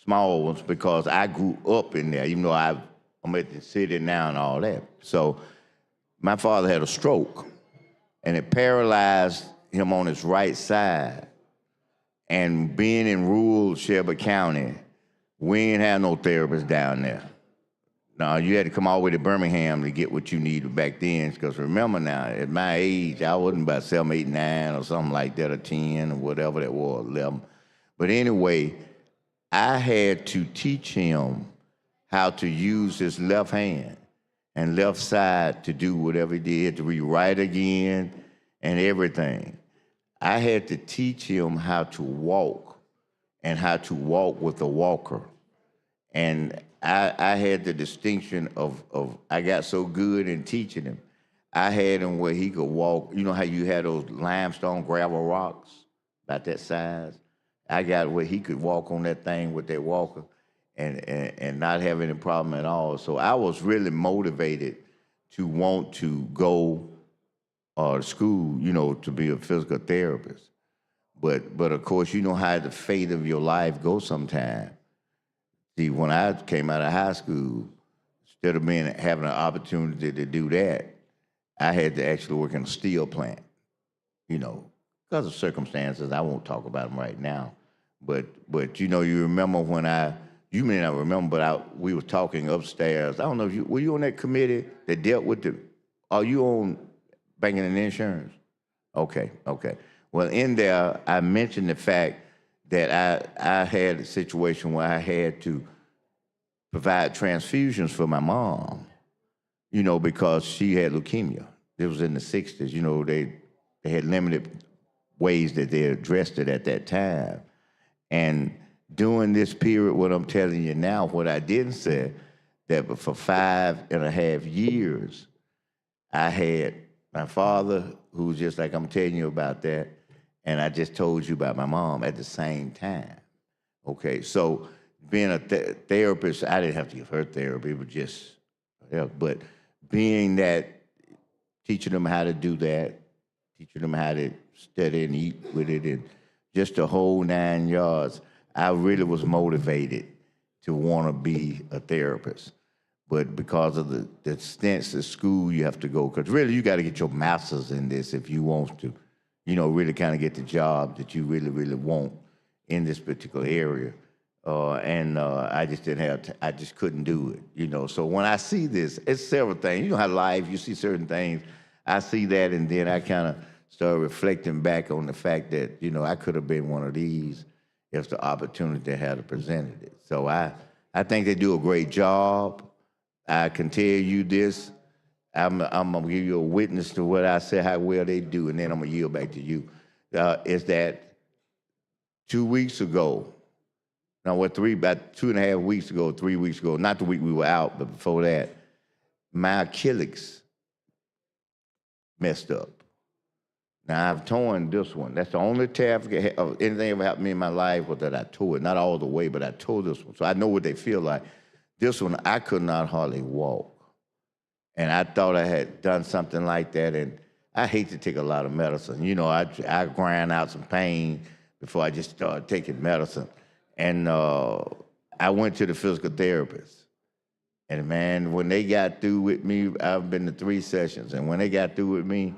Speaker 10: small ones, because I grew up in there, even though I'm at the city now and all that. So my father had a stroke, and it paralyzed him on his right side. And being in rural Shelby County, we ain't have no therapists down there. No, you had to come all the way to Birmingham to get what you needed back then. Because remember now, at my age, I wasn't about 7, 8, 9 or something like that, or 10 or whatever that was, 11. But anyway, I had to teach him how to use his left hand and left side to do whatever he did, to rewrite again and everything. I had to teach him how to walk and how to walk with a walker. And I had the distinction of I got so good in teaching him. I had him where he could walk. You know how you had those limestone gravel rocks about that size? I got where he could walk on that thing with that walker and not have any problem at all. So I was really motivated to want to go to school, you know, to be a physical therapist. But of course, you know how the fate of your life goes sometimes. See, when I came out of high school, instead of having an opportunity to do that, I had to actually work in a steel plant, you know, because of circumstances. I won't talk about them right now. But you know, you remember when you may not remember, but we were talking upstairs. I don't know, were you on that committee that dealt with are you on banking and insurance? Okay. Well, in there, I mentioned the fact that I had a situation where I had to provide transfusions for my mom, you know, because she had leukemia. It was in the 60s. You know, they had limited ways that they addressed it at that time. And during this period, what I'm telling you now, what I didn't say, that for 5.5 years, I had my father, who was just like I'm telling you about that, and I just told you about my mom at the same time. Okay, so being a therapist, I didn't have to give her therapy, but just, but being that, teaching them how to do that, teaching them how to study and eat with it, and just the whole 9 yards, I really was motivated to want to be a therapist. But because of the extent of school you have to go, because really you got to get your master's in this if you want to, you know, really kind of get the job that you really, really want in this particular area. I just didn't have, I just couldn't do it, you know. So when I see this, it's several things. You know how life, you see certain things. I see that, and then I kind of start reflecting back on the fact that, you know, I could have been one of these if the opportunity had presented it. So I think they do a great job. I can tell you this. I'm gonna give you a witness to what I say, how well they do, and then I'm gonna yield back to you. Is that 2 weeks ago, about 2.5 weeks ago, 3 weeks ago, not the week we were out, but before that, my Achilles messed up. Now, I've torn this one. That's the only tear of anything ever happened to me in my life was that I tore it. Not all the way, but I tore this one. So I know what they feel like. This one, I could not hardly walk. And I thought I had done something like that, and I hate to take a lot of medicine. You know, I grind out some pain before I just started taking medicine. And I went to the physical therapist. And man, when they got through with me, I've been to 3 sessions, and when they got through with me,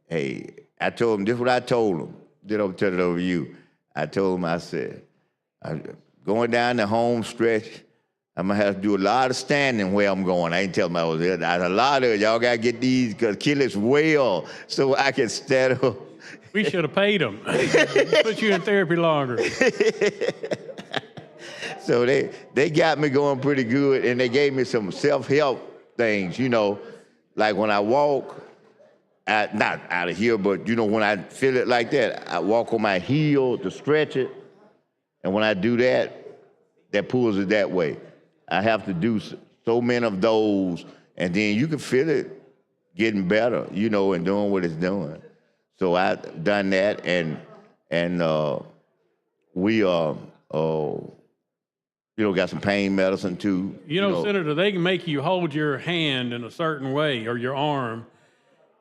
Speaker 10: hey, I told them, this is what I told them. Then I'll turn it over to you. I told them, I said, going down the home stretch, I'm gonna have to do a lot of standing where I'm going. I ain't tell them I was there. A lot of it, y'all gotta get these Achilles well so I can stand up.
Speaker 11: We should have paid them. Put you in therapy longer.
Speaker 10: So they got me going pretty good, and they gave me some self-help things, you know, like when I walk, not out of here, but you know, when I feel it like that, I walk on my heel to stretch it, and when I do that, that pulls it that way. I have to do so many of those, and then you can feel it getting better, you know, and doing what it's doing. So I've done that, and we got some pain medicine too.
Speaker 11: You know, Senator, they can make you hold your hand in a certain way or your arm,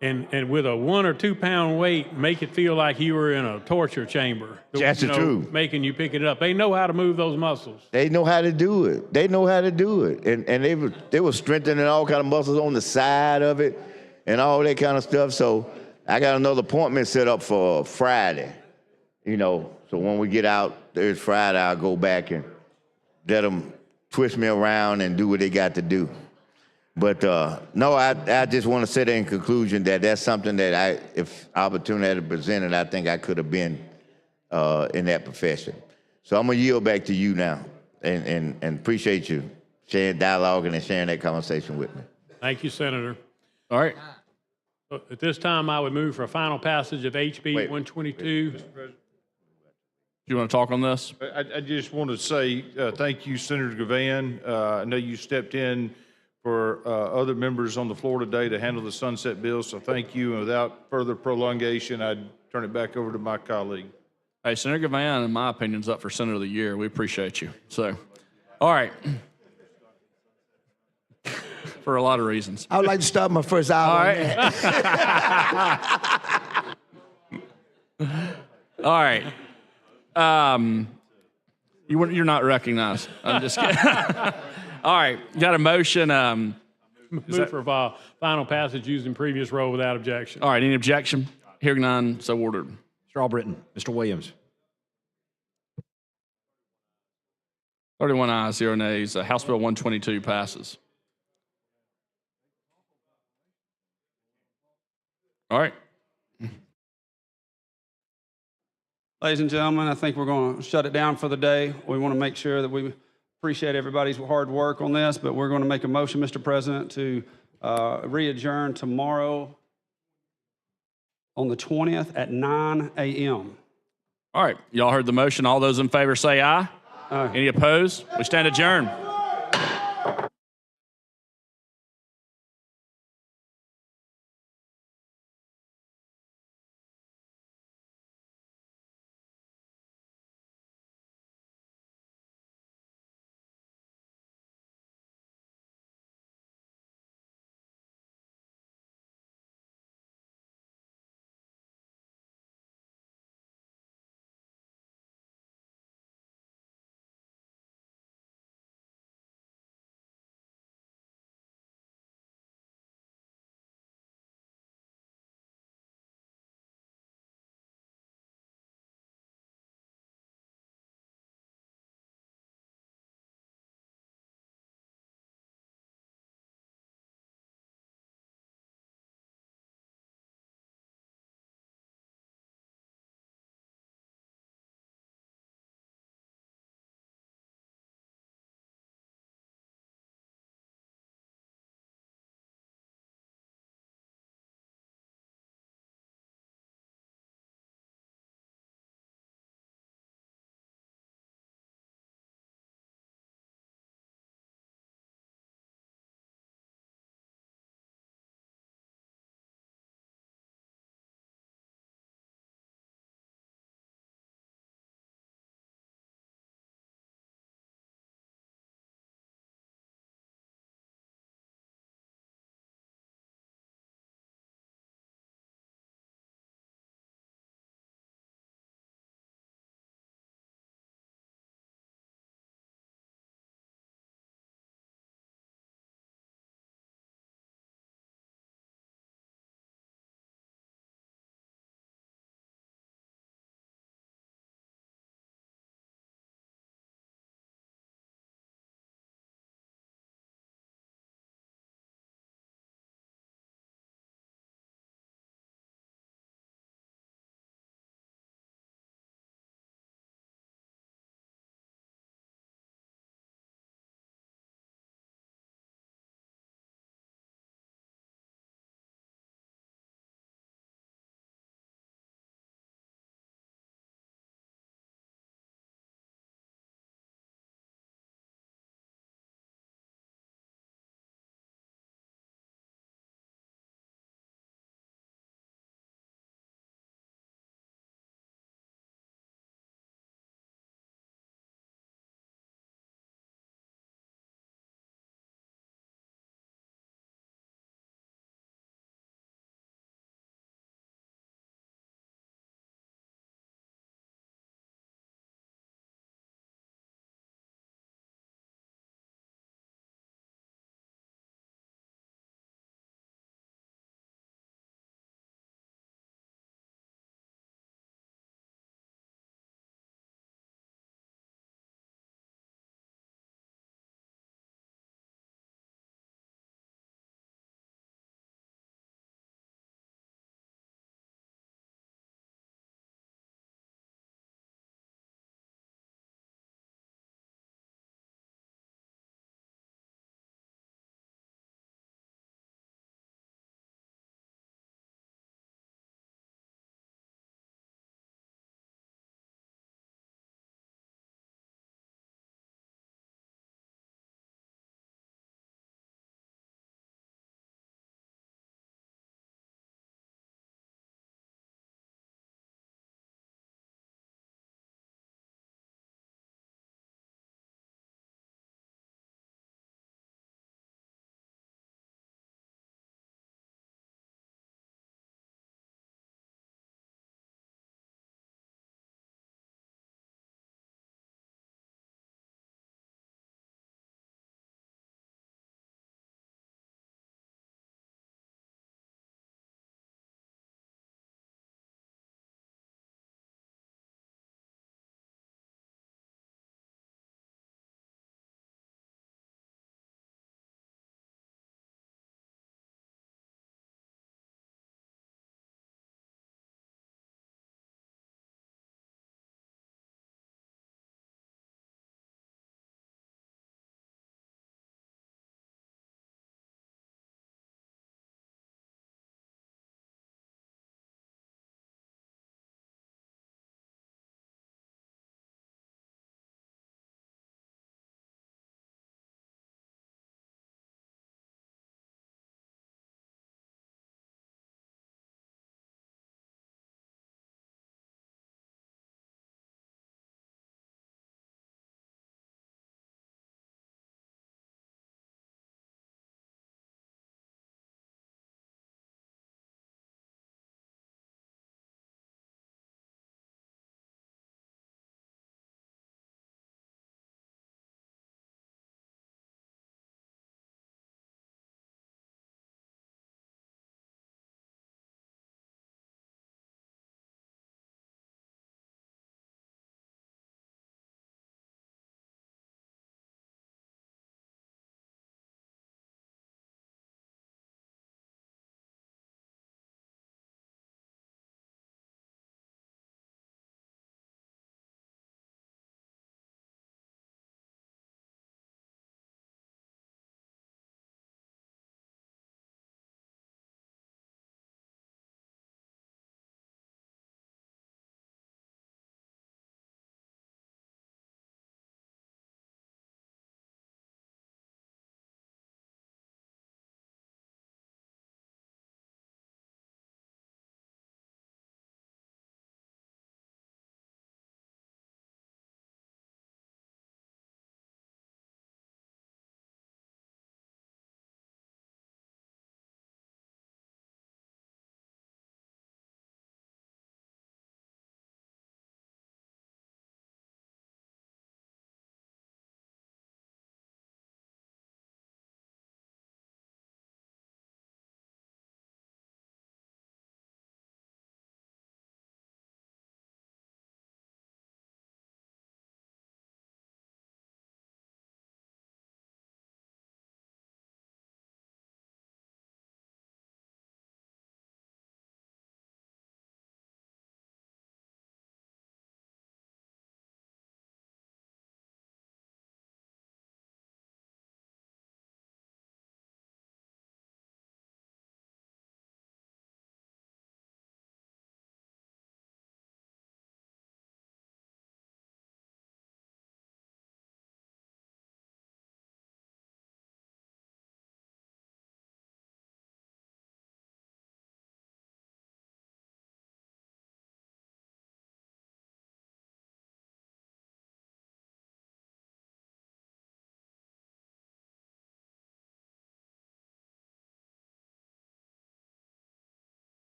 Speaker 11: and with a 1 or 2 pound weight, make it feel like you were in a torture chamber.
Speaker 10: That's true.
Speaker 11: Making you pick it up. They know how to move those muscles.
Speaker 10: They know how to do it. And they were strengthening all kind of muscles on the side of it and all that kind of stuff. So I got another appointment set up for Friday, so when we get out this Friday, I'll go back and let them twist me around and do what they got to do. But no, I just want to say that in conclusion that that's something that if opportunity had presented, I think I could have been in that profession. So I'm gonna yield back to you now, and appreciate you sharing dialogue and sharing that conversation with me.
Speaker 11: Thank you, Senator.
Speaker 3: All right.
Speaker 11: At this time, I would move for a final passage of HB 122.
Speaker 3: You want to talk on this?
Speaker 15: I just want to say thank you, Senator Gavan. I know you stepped in for other members on the floor today to handle the sunset bill, so thank you. And without further prolongation, I'd turn it back over to my colleague.
Speaker 3: Hey, Senator Gavan, in my opinion, is up for Senator of the Year. We appreciate you. So, all right. For a lot of reasons.
Speaker 13: I would like to start my first hour.
Speaker 3: All right. All right. You're not recognized. I'm just kidding. All right. Got a motion.
Speaker 11: Move for final passage used in previous role without objection.
Speaker 3: All right. Any objection? Hearing none, so ordered.
Speaker 1: Mr. Albritton, Mr. Williams.
Speaker 3: 31 ayes, 0 nays. House Bill 122 passes. All right.
Speaker 16: Ladies and gentlemen, I think we're going to shut it down for the day. We want to make sure that we appreciate everybody's hard work on this, but we're going to make a motion, Mr. President, to re-adjourn tomorrow on the 20th at 9 a.m.
Speaker 3: All right. Y'all heard the motion. All those in favor say aye.
Speaker 16: Aye.
Speaker 3: Any opposed? We stand adjourned.